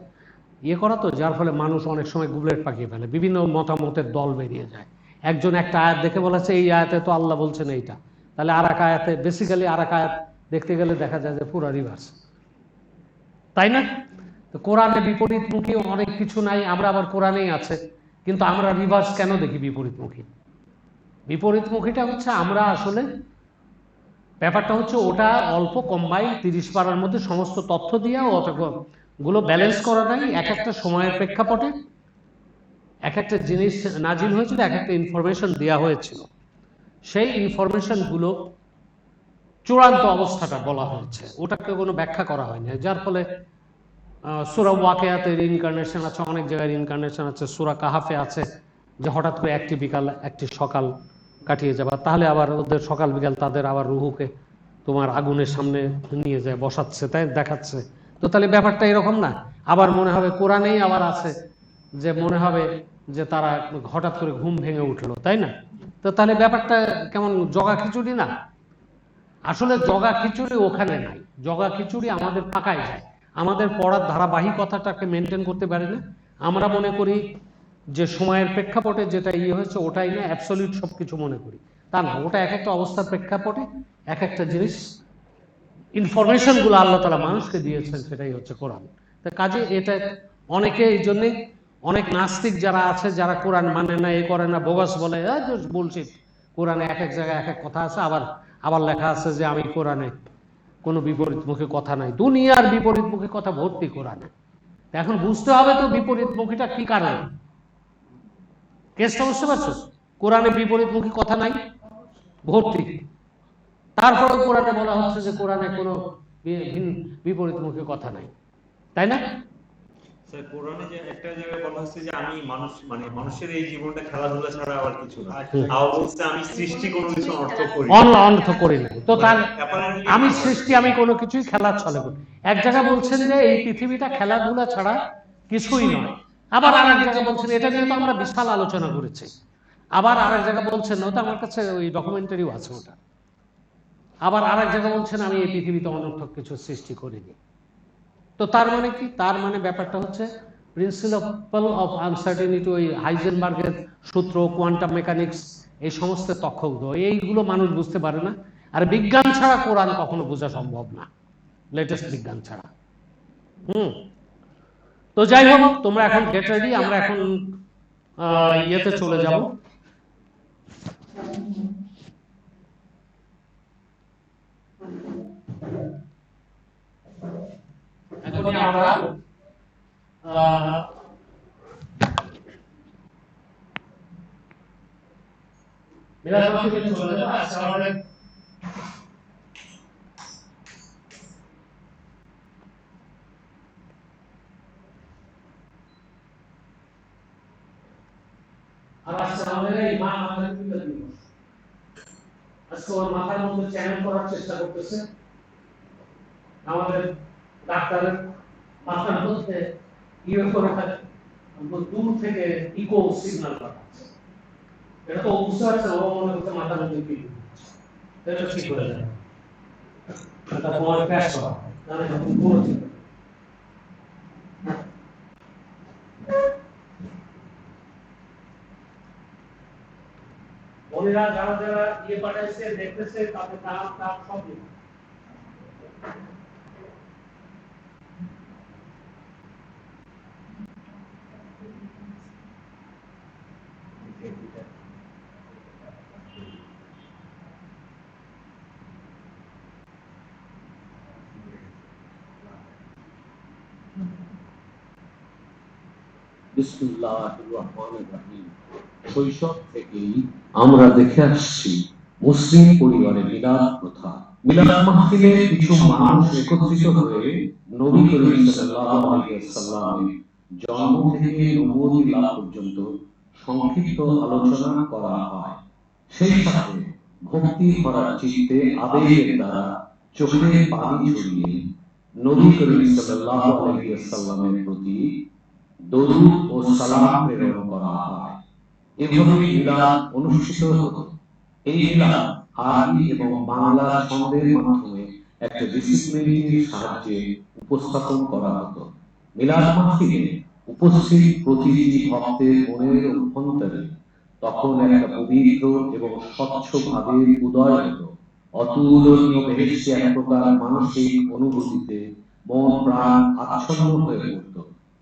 করা, তো যার ফলে মানুষ অনেক সময় গুবলেট পাকিয়ে ফেলে, বিভিন্ন মতামতের দল বেরিয়ে যায়। একজন একটা আয়াত দেখে বলেছে এই আয়াতে তো আল্লাহ বলছেন এইটা, তাহলে আর এক আয়াতে, বেসিক্যালি আর এক আয়াত দেখতে গেলে দেখা যায় যে পুরো রিভার্স, তাই না? তো কোরআনে বিপরীতমুখী অনেক কিছু নাই, আমরা আবার কোরআনেই আছে, কিন্তু আমরা রিভার্স কেন দেখি বিপরীতমুখী? বিপরীতমুখীটা হচ্ছে আমরা আসলে ব্যাপারটা হচ্ছে ওটা অল্প কম্বাইন 30 পারার মধ্যে সমস্ত তথ্য দিয়ে গুলো ব্যালেন্স করা নাই। এক একটা সময়ের প্রেক্ষাপটে এক একটা জিনিস নাজিল হয়েছিল, এক একটা ইনফরমেশন দেওয়া হয়েছিল, সেই ইনফরমেশনগুলো চূড়ান্ত অবস্থাটা বলা হয়েছে, ওটাকে কোনো ব্যাখ্যা করা হয়নি। যার ফলে সূরা ওয়াকিয়াতের ইনকার্নেশন আছে, অনেক জায়গায় ইনকার্নেশন আছে, সূরা কাহাফে আছে যে হঠাৎ করে একটি বিকাল একটি সকাল কাটিয়ে যাবা, তাহলে আবার ওদের সকাল বিকাল তাদের আবার রুহুকে তোমার আগুনের সামনে নিয়ে যায় বসাচ্ছে, তাই দেখাচ্ছে। তো তাহলে ব্যাপারটা এরকম না? আবার মনে হবে কোরআনেই আবার আছে যে মনে হবে যে তারা হঠাৎ করে ঘুম ভেঙে উঠলো, তাই না? তো তাহলে ব্যাপারটা কেমন জগা খিচুড়ি না? আসলে জগা খিচুড়ি ওখানে নাই, জগা খিচুড়ি আমাদের ফাঁকায় যায়, আমাদের পড়ার ধারাবাহিকতাটাকে মেনটেন করতে পারি না। আমরা মনে করি যে সময়ের প্রেক্ষাপটে যেটা হয়েছে ওটাই না অ্যাবসলিউট সবকিছু মনে করি, তা না। ওটা এক একটা অবস্থার প্রেক্ষাপটে এক একটা জিনিস, ইনফরমেশনগুলো আল্লাহ তাআলা মানুষকে দিয়েছেন, সেটাই হচ্ছে কোরআন। তো কাজে এটা অনেকে, এই জন্যে অনেক নাস্তিক যারা আছে, যারা কোরআন মানে না, করে না, বোগাস বলে, বলছি কোরআনে এক এক জায়গায় এক এক কথা আছে, আবার লেখা আছে যে আমি কোরআনে কোনো বিপরীতমুখী কথা নাই। দুনিয়ার বিপরীতমুখী কথা ভর্তি কোরআনে। এখন বুঝতে হবে তো বিপরীতমুখীটা কি কারণে, কেসটা বুঝতে পারছো? কোরআনে বিপরীতমুখী কথা নাই ভর্তি, তারপরে কোরআনে বলা হচ্ছে যে কোরআনে কোনো বিপরীতমুখী কথা নাই, তাই না? স্যার, কোরআনে যে একটা জায়গায় বলা হচ্ছে যে আমি মানুষ, মানে মানুষের এই জীবনটা খেলাধুলা ছাড়া আবার কিছু না, আবার বলছে আমি সৃষ্টি কোনো কিছু অর্থ করি অর্থ করি না। তো তার আমি সৃষ্টি, আমি কোনো কিছুই খেলার ছলে করি। এক জায়গায় বলছেন যে এই পৃথিবীটা খেলাধুলা ছাড়া কিছুই নয়, আবার আরেক জায়গায় বলছেন, এটা নিয়ে তো আমরা বিশাল আলোচনা করেছি, আবার আরেক জায়গায় বলছেন, ওটা আমার কাছে ওই ডকুমেন্টারিও আছে ওটা, আবার আরেক জায়গায় বলছেন আমি এই পৃথিবীতে অনর্থক কিছু সৃষ্টি করিনি। তো তার মানে কি? তার মানে ব্যাপারটা হচ্ছে প্রিন্সিপাল অফ আনসার্টেনিটি, ওই হাইজেনবার্গের সূত্র, কোয়ান্টাম মেকানিক্স, এই সমস্ত তথ্যগুলো, এইগুলো মানুষ বুঝতে পারে না। আর বিজ্ঞান ছাড়া কোরআন কখনো বোঝা সম্ভব না, লেটেস্ট বিজ্ঞান ছাড়া। তো যাই হোক, তোমরা এখন গেট রেডি, আমরা এখন চলে যাব। প্রথমে আমরা মিলাদ মাহফিলে চলে যাব। আজকে আমাদের ইমাম আমাদের বিপদ দিবস। আজকে ওর মাথার মধ্যে চ্যানেল করার চেষ্টা করতেছে, আমাদের ডাক্তারের মাথার মধ্যে ইউএফও দূর থেকে ইকো সিগন্যাল পাঠাচ্ছে। এটা তো বুঝতে পারছে, ও মনে করছে মাথার মধ্যে কি এটা ঠিক করে যায়, এটা তোমার ক্র্যাশ করা মানে যখন করেছে। বোনেরা যারা যারা ইয়ে পাঠাইছে দেখতেছে তাদের নাম তার সব লিখে। বিসমিল্লাহির রহমানির রহিম। শৈশব থেকেই আমরা দেখে আসছি মুসলিম পরিবারে মিলাদ প্রথা। মিলাদ মাহফিলে কিছু মানুষ একত্রিত হয়ে নবী করিম সাল্লাল্লাহু আলাইহি ওয়াসাল্লামের জন্ম থেকে নবুয়তি লাভ পর্যন্ত সংক্ষিপ্ত আলোচনা করা হয়। সেই সাথে ভক্তি ভরা চিত্তে আবেগের দ্বারা চোখে পানি ঝরিয়ে নবী করিম সাল্লাল্লাহু আলাইহি ওয়াসাল্লামের প্রতি দরুদ ও সালাম প্রেরণ করা হয়। এভাবে মিলাদ অনুষ্ঠিত হতো। এই মিলাদ আরবি এবং বাংলা ছন্দের মাধ্যমে একটা ডিসিপ্লিনের সাহায্যে উপস্থাপন করা হতো। মিলাদ মাহফিলে উপস্থিত প্রতিটি ভক্তের মনের অভ্যন্তরে তখন একটা পবিত্র এবং স্বচ্ছ ভাবের উদয় হতো। অতুলনীয় বেহেশতি এক প্রকার মানসিক অনুভূতিতে মন প্রাণ আচ্ছন্ন হয়ে পড়ত।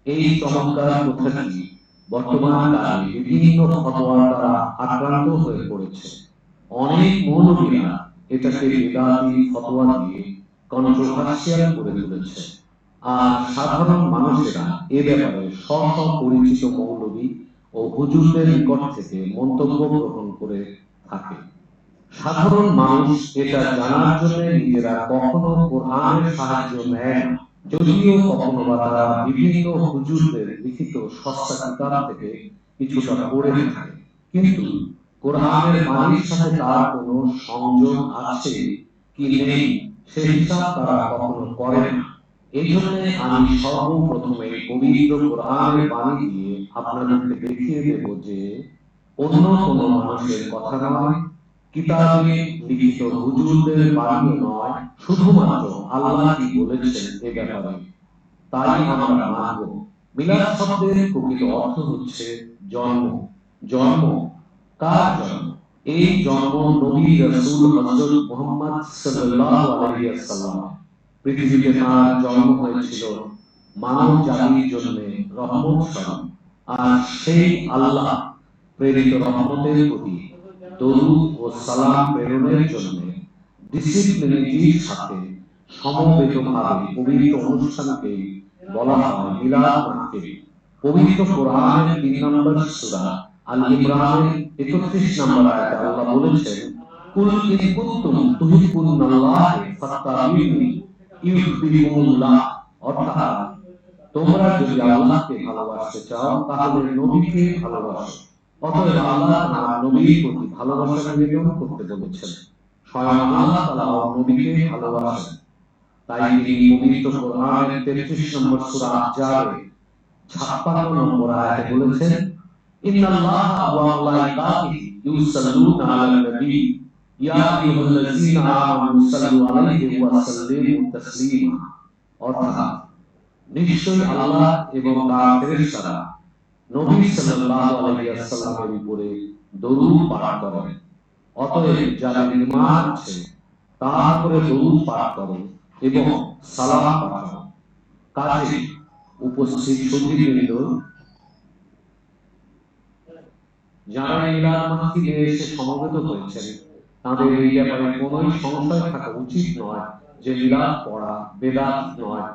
এই চমৎকার প্রথাটি বর্তমান কালে বিভিন্ন ফতোয়ার দ্বারা আক্রান্ত হয়ে পড়েছে। অনেক মৌলবীরা এটাকে বিদআতি ফতোয়া দিয়ে কন্ট্রোভার্সিয়াল করে তুলেছে। আর সাধারণ মানুষেরা এ ব্যাপারে স্ব পরিচিত মৌলবী ও হুজুরদের নিকট থেকে মন্তব্য গ্রহণ করে থাকে। সাধারণ মানুষ এটা জানার জন্য নিজেরা কখনো কোরআনের সাহায্য নেয় না, যদিও কখনো বা তারা বিভিন্ন হুজুরদের লিখিত সস্তা কিতাব থেকে কিছুটা পড়ে থাকে, কিন্তু কোরআনের বাণীর সাথে তার কোনো সংযোগ আছে কি নেই সে হিসাব তারা কখনো করে না। এই জন্য আমি সর্বপ্রথমে পবিত্র কোরআনের বাণী দিয়ে আপনাদেরকে দেখিয়ে দেব যে অন্য কোনো মানুষের কথা নয়, কিতাবে লিখিত হুজুরদের বাণী নয়, শুধুমাত্র আল্লাহ কি বলেছেন এ ব্যাপারে তাই আমরা মানব। মিলাদ শব্দের প্রকৃত অর্থ হচ্ছে জন্ম। জন্ম কার জন্ম? এই জন্ম নবী রাসূল হযরত মুহাম্মদ সাল্লাল্লাহু আলাইহি ওয়াসাল্লাম। পৃথিবীতে তার জন্ম হয়েছিল মানব জাতির জন্য রহমত স্বরূপ। আর সেই আল্লাহ প্রেরিত রহমতের প্রতি দরুদ ও সালাম প্রেরণের জন্য ডিসিপ্লিনিটির সাথে সমবেতভাবে পবিত্র অনুষ্ঠানকে বলা হয় মিলাদ মাহফিল। পবিত্র কোরআনের 3 নম্বর সূরা আল ইমরানের 31 নম্বর আয়াতে আল্লাহ বলেছেন, কুল ইন কুনতুম তুহিব্বুনাল্লাহ ফাত্তাবিউনি ইউহিব্বুকুমুল্লাহ। অর্থাৎ তোমরা যদি আল্লাহকে ভালোবাসতে চাও তাহলে নবীকে ভালোবাসো। অতএব আল্লাহ তাআলা নবীর প্রতি ভালোবাসা নিবেদন করতে বলেছেন। স্বয়ং আল্লাহ তাআলা নবীকে ভালোবাসেন। তাই তিনি পবিত্র কোরআনের 33 নম্বর সূরা আহজাবে 56 নম্বর আয়াতে বলেছেন, ইন্নাল্লাহা ওয়া মালাইকাতিহি ইউসাল্লুনা আলান নবী ইয়া আইয়ুহাল্লাযীনা আমানু সাল্লু আলাইহি ওয়া সাল্লিমু তাসলিমা। অর্থাৎ নিশ্চয়ই আল্লাহ এবং তার ফেরেশতারা নবী সাল্লাল্লাহু আলাইহি ওয়াসাল্লামের উপরে দরুদ পাঠ করেন। অতএব যাদের ঈমান আছে তার উপরে দরুদ পাঠ করো এবং সালাম পাঠাও। কাজে উপস্থিত সুধীবৃন্দ, যারা মিলাদ মাহফিলে এসে সমবেত হয়েছেন তাদের এই ব্যাপারে কোনোই সংশয় থাকা উচিত নয় যে মিলাদ পড়া বেদাত নয়।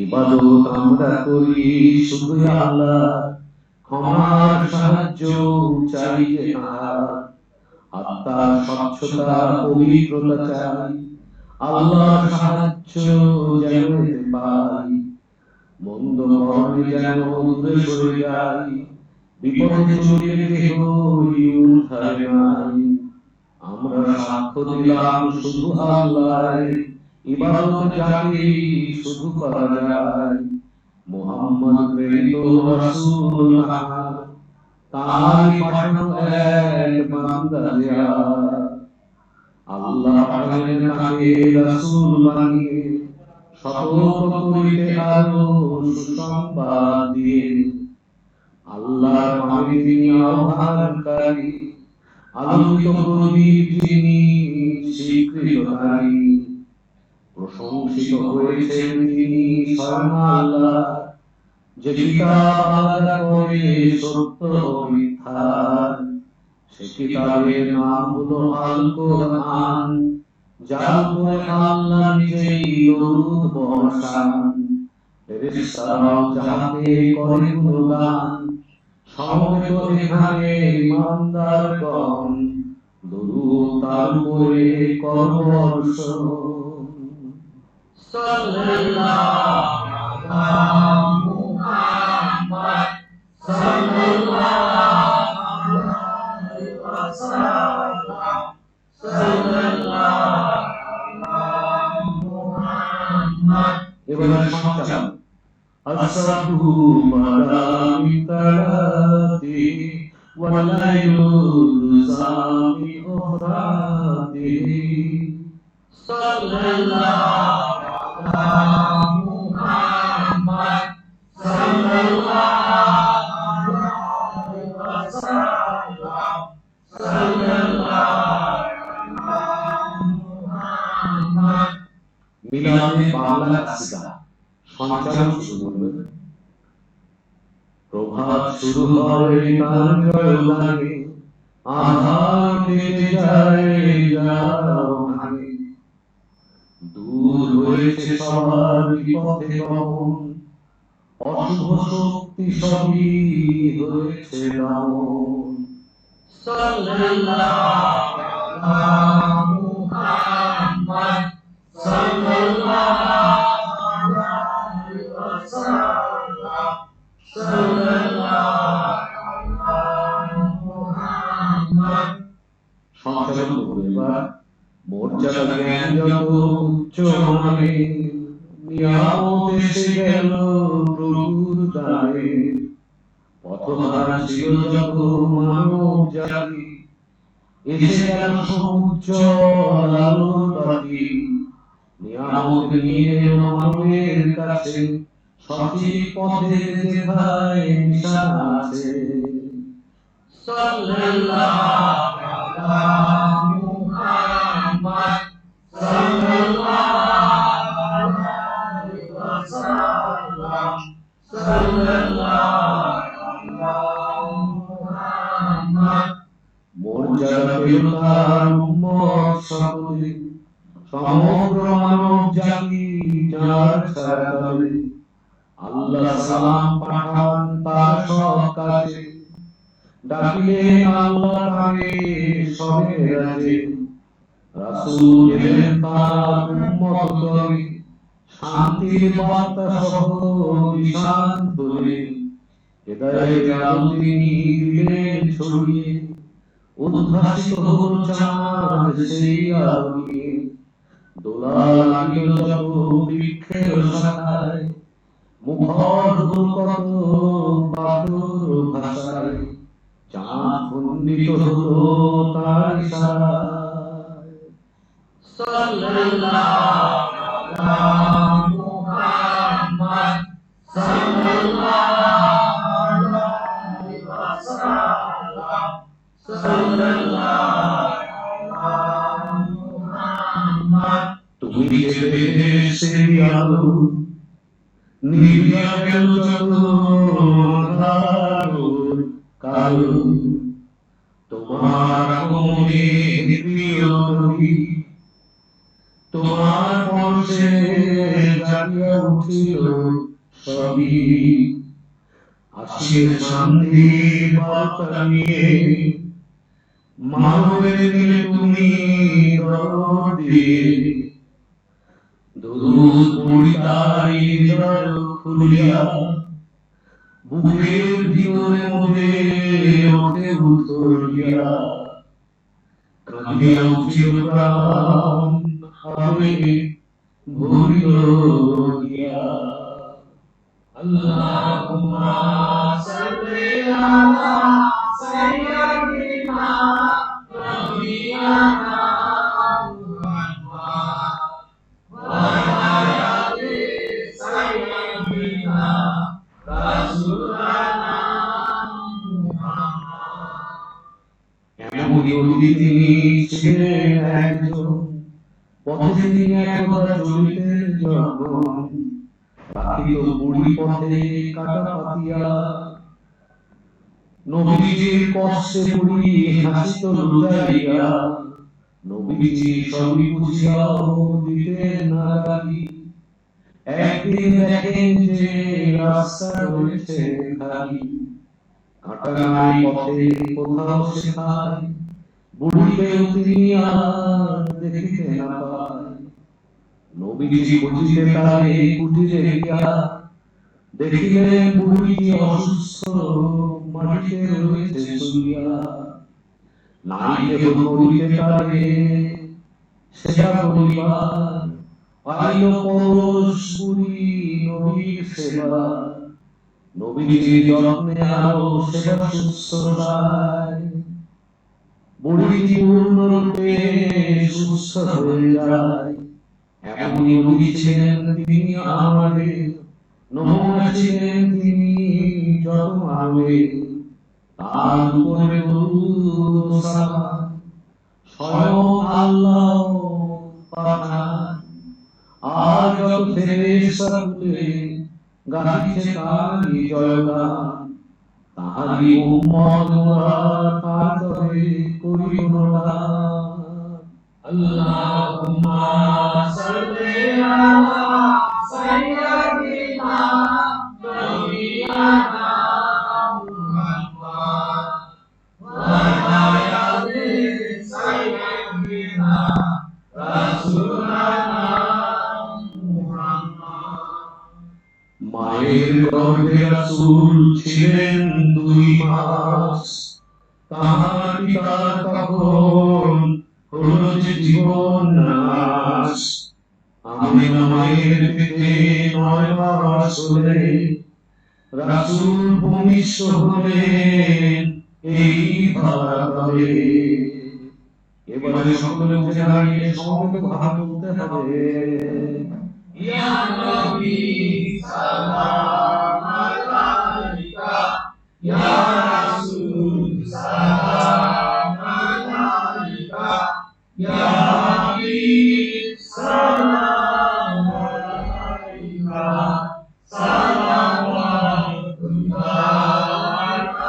ইবাদত আমরা করি শুধু আল্লাহ, ক্ষমার সাহায্য চাই যে তাহার, আত্মার স্বচ্ছতা পবিত্রতা চাই, আল্লাহর সাহায্য যেন এতে পাই, মন্দ কর্মে যেন দূরে সরে যাই, বিপদে চলিলে কেহই উদ্ধারে নাই। আমরা সাক্ষ্য দিলাম শুধু আল্লাহ, ইবাদত যাকে শুধু করা যায়, মুহাম্মদ প্রেরিত রাসূল তাহার, তাহারই পাঠানো এক বান্দা যে আর। আল্লাহ পাঠালেন তাকে রাসূল বানিয়ে, সতর্ক করিতে আরো সুসংবাদ দিয়ে। আল্লাহর নামে তিনি আহ্বানকারী, আলোকিত প্রদীপ যিনি স্বীকৃত নারী। প্রশংসিত হয়েছেন তিনি স্বয়ং আল্লাহ, যে কিতাব আলাদা করে সত্য ও মিথ্যা। সে কিতাবের নাম হলো আল কোরআন, যার উপরে আল্লাহ নিজেই দরুদ বর্ষান। ফেরেশতারাও যাহাতে করে গুণগান, সমবেত এখানে ইমানদারগণ, দরুদ তার উপরে কর বর্ষণ। সাল্লাল্লাহু আলা মুহাম্মদ, সাল্লাল্লাহু আলাইহি ওয়াসাল্লাম, সাল্লাল্লাহু আলা মুহাম্মদ। এবার সঞ্চালন আসসালাতু আলা মিতালাতি ওয়ালাইলু সামি উখরাতি, সাল্লাল্লাহু আলা মুহাম্মদ, সাল্লাল্লাহু আলাইহি ওয়াসাল্লাম, সাল্লাল্লাহু আলা মুহাম্মদ। মিলাদে বাংলা কাসিদা সঞ্চালন শুরু করবে। প্রভাত শুরু হয় তার জয় লাগে, আধার কেটে যায় যাও ভাঙে, দূর হয়েছে সবার বিপথে গমন, অশুভ শক্তি সবই হয়েছে দমন। সাল্লাল্লাহু আলা মুহাম্মদ, সাল্লাল্লাহু আলাইহি ওয়াসাল্লাম, সাল্লাল্লাহু আলা মুহাম্মদ। সঞ্চালন করবে এবার মর্যাদা জ্ঞান যত উচ্চ মানে, নিয়ামত এসে গেল প্রভুর দ্বারে, পথহারা ছিল যত মানব জাতি, এসে গেল সমুজ্জ্বল আলোর বাতি। নিয়ামত নিয়ে মানবের কাছে, সঠিক পথে যেথায় নিশানা আছে। সাল্লাল্লাহু আলা মুহাম্মদ, সাল্লাল্লাহু আলাইহি ওয়াসাল্লাম, সাল্লাল্লাহু আলা মুহাম্মদ। মর্যাদা পেল তার উম্মত সকলে, সমগ্র মানব জাতি যার ছায়াতলে। আল্লাহ সালাম পাঠান তার সব কাজে, ডাকিলেন আল্লাহ তাকে সবে রাজে। রাসূল এলেন তার উম্মত দলে, শান্তির বার্তা সহ বিশাল তোলে। হেদায়েতের আলো তিনি দিলেন ছড়িয়ে, উদ্ভাসিত হল চাঁদ সেই আলো নিয়ে। দোলা লাগিল যত বৃক্ষের শাখায়, মুখর হল কত বাদর ভাষায়। চাঁদ খণ্ডিত হল তার ইশারায়। সাল্লাল্লাহু আলা মুহাম্মদ, সাল্লাল্লাহু আলাইহি ওয়াসাল্লাম, সাল্লাল্লাহু আলা মুহাম্মদ। তুমি যে দেশের আলো, নিভিয়া গেল যত আঁধার কালো, তোমার আগমনে প্রিয় নবী, তোমার পরশে জাগিয়া উঠিল সবই, আসিবে শান্তির বার্তা নিয়ে, মানবের দিলে তুমি দরদ দিয়ে, দরুদ পড়ি তার হৃদয় খুলিয়া, বুকের ভিতরে মোদের ওঠে উথলিয়া, কাঁদিয়া উঠিল প্রাণ আবেগে ভরিল গিয়া। আল্লাহুম্মা সাল্লি আলা সাইয়্যিদিনা নবিয়ানা মুহাম্মাদ ওয়া আলা আলি সাইয়্যিদিনা রাসূলানা মুহাম্মাদ। এমনই অতি তিনি ছিলেন একজন, পথে তিনি একদা চলিতেন যখন, রাখিত বুড়ি পথে কাটা পাতিয়া, নবীজির কষ্টে বুড়ি হাসিত লুটাইয়া, নবীজি সবই বুঝিয়াও দিতেন না গালি। একদিন দেখেন যে রাস্তা রয়েছে খালি, কাটা নাই পথে কোথাও সেখায়, বুড়িকেও তিনি আর দেখিতে না পায়। নবীজি খুঁজিতে তারে কুটিরে গিয়া, দেখিলেন বুড়িটি অসুস্থ মাটিতে রয়েছে শুইয়া, নাই কেহ করিতে তারে সেবা করিবার, পাইল পরশ বুড়ি নবীর সেবা। নবীজির যত্নে আরো সেবা শুশ্রূষায় বুড়িটি পূর্ণরূপে সুস্থ হয়ে যায়। এমনই নবী ছিলেন তিনি আমাদের, নমুনা ছিলেন তিনি যত মানবের, তার উপরে দরুদ ও সালাম স্বয়ং আল্লাহ পাঠান। আর যত ফেরেশতা কুলে গাহিছে তারই জয়গান, তাহারি উম্মত মোরা তার তরে করিব গান। আল্লাহুম্মা সাল্লি আলা সাইয়্যিদিনা নবিয়ানা মুহাম্মাদ ওয়া আলা আলি সাইয়্যিদিনা রাসূলানা মুহাম্মাদ। মায়ের গর্ভে রাসূল ছিলেন 2 মাস, তাহার পিতা তখন হলো যে জীবন নাশ। আমিনা মায়ের পেটে 9 মাস হলে রাসূল ভূমিষ্ঠ হলেন এই ধরাতলে। এবারে সকলে উঠে দাঁড়িয়ে সমবেত ভাবে বলতে হবে, ইয়া নবী সালাম আলাইকা, ইয়া রাসূল সালাম আলাইকা, ইয়া হাবিব সালাম আলাইকা, সালাওয়াতুল্লাহ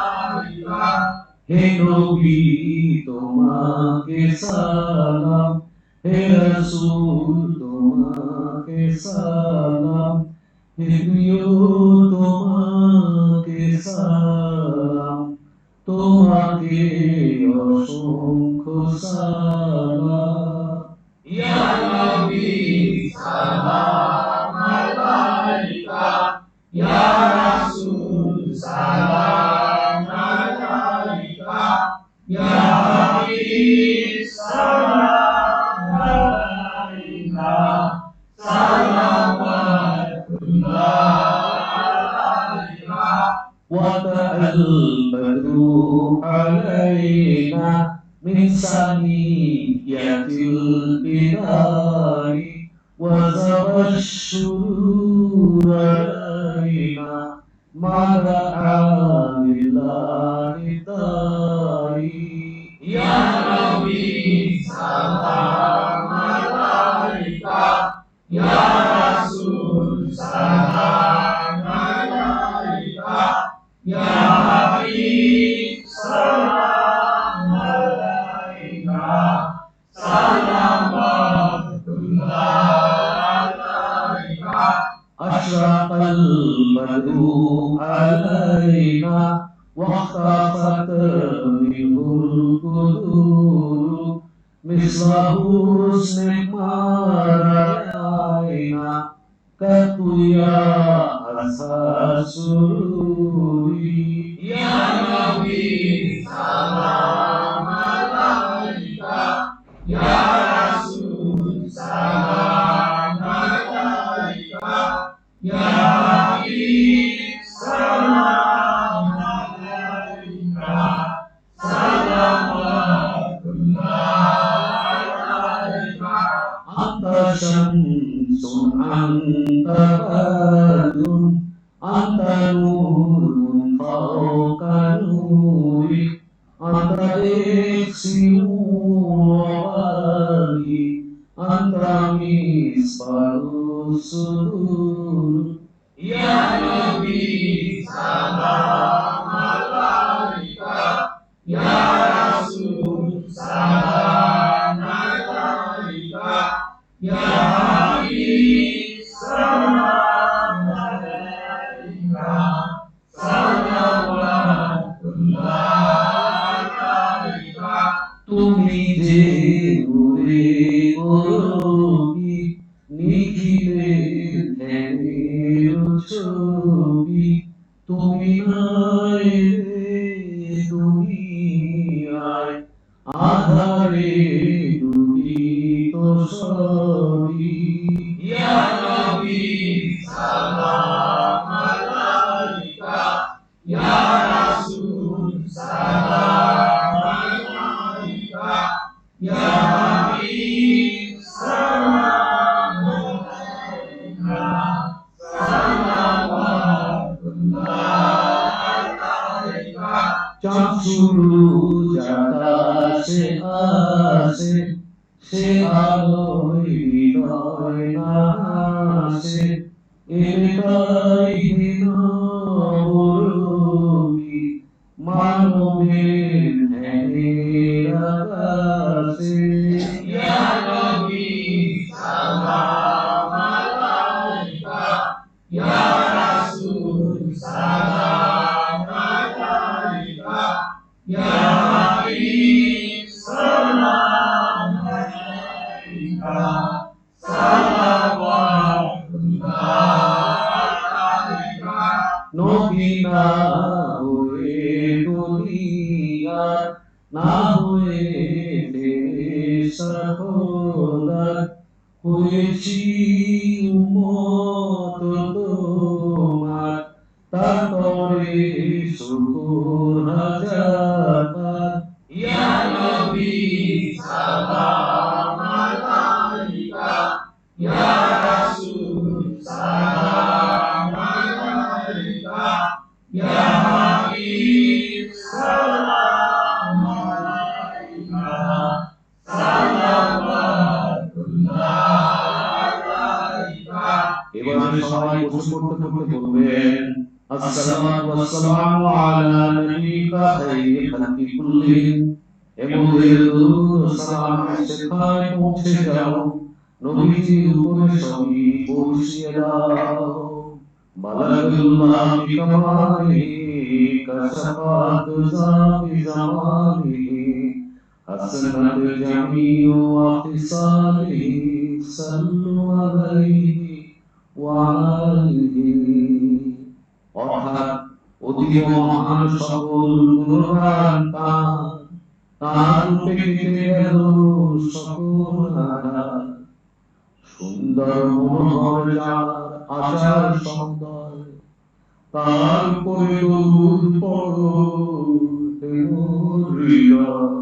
আলাইকা। হে নবী তোমাকে সালাম, হে রাসূল তোমাকে সালাম, হে প্রিয় তোমাকে সালাম, তোমাকে অসংখ্য সালাম। ইয়া নবী সালাম আলাইকা, ইয়া রাসূল সালাম আলাইকা, ইয়া হাবিব সালাম আলাইকা, সালাওয়াতুল্লাহ আলাইকা। وطلع البدر علينا من ثنيات الوداع وزغ الشرور علينا ما دعا لله داعي. يا نبي سلام عليك، يا رسول سلام عليك، يا حبيب سلام عليك، صلوات الله البدر علينا واختفت منه القدور مثل حسن ما رأينا قط يا أزهى سروري يا نبي سلام عليك يا رسول سلام عليك يا حبيب سلام عليك صلوات الله عليك أنت شمس أنت بدر أنت نور فوق نوري أنت إكسير وغالي أنت مصباح الصدور يا نبي سلام عليك يا رسول سلام عليك يا حبيب سلام عليك صلوات الله عليك তুমি যে নূরে গৌরবী নিখিলে ধ্যানের ছবি তুমি নাই রে দুনিয়ায় আধারে ডুবিত সবই ইয়া নবী সালাম আলাইকা ইয়া রাসূল সালাম আলাইকা ইয়া হাবিব সালাম আলাইকা সালাওয়াতুল্লাহ আলাইকা চাঁদুরু জাতাসে আসে সে আলোয় হৃদয় নাসে এটাই দিনবরী মানবের ধ্যানের আকাশে ইয়া নবী সালাম আলাইকা ইয়া রাসূল সালাম আলাইকা ইয়া হাবিব সালাম আলাইকা সালাওয়াতুল্লাহ আলাইকা নবী না হয়ে দুনিয়ার না হয়ে সখোদার হয়েছি উম্মত তোমার তারপরে শুকর হাজার ইয়া নবী সালাম আলাইকা ইয়া রাসূল সালাম আলাইকা ইয়া হাবিব সালাম আলাইকা সালাওয়াতুল্লাহ আলাইকা এবার সবাই বসে পড়তে পড়তে বলবেন আসসালামু ওয়াসসালামু আলা নবিকা খায়রি খালকি কুল্লিহিম এমদের দরুদ ও সালাম সেখানে পৌঁছে যাও নবীজির উপরে সবই পৌঁছিয়ে দাও বালাগুল্লাহ বিকামালিহি কাশফাত জামি জামালিহি হাসনাত জামিউ আফসালিহি সাল্লু আলাইহি ওয়া আলিহি অর্থাৎ অতি মহান সকল গুণগান তার রূপে কেটে গেল সকল আঘাত সুন্দর মনোহর যার আচার সুন্দর তার উপরে দরুদ পড়ো হে মোর হৃদয়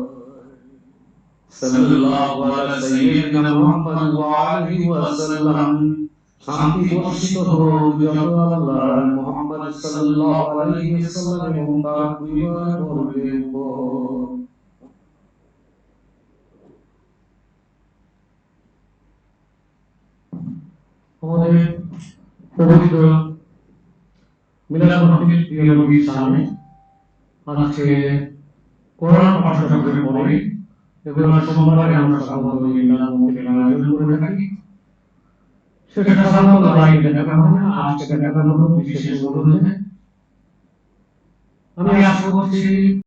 সাল্লাল্লাহু আলা সাইয়্যিদিনা মুহাম্মদ ওয়া আলিহি ওয়াসাল্লাম শান্তি বর্ষিত হোক যত আল্লাহ মুহাম্মদ সাল্লাল্লাহু আলাইহি ওয়াসাল্লাম এবং তার পরিবার বর্গের উপর আমাদের পবিত্র মিলাদ মাহফিল প্রিয় নবীর সামনে আজকে কোরআন পাঠের পরে এগুলো সোমবারে আমরা সাধারণত মিলাদ মাহফিলের আয়োজন করে থাকি সেটা সাধারণত লাইভে দেখানো হয় না, আজকে দেখানো হলো বিশেষ অনুরোধে। আমি আশা করছি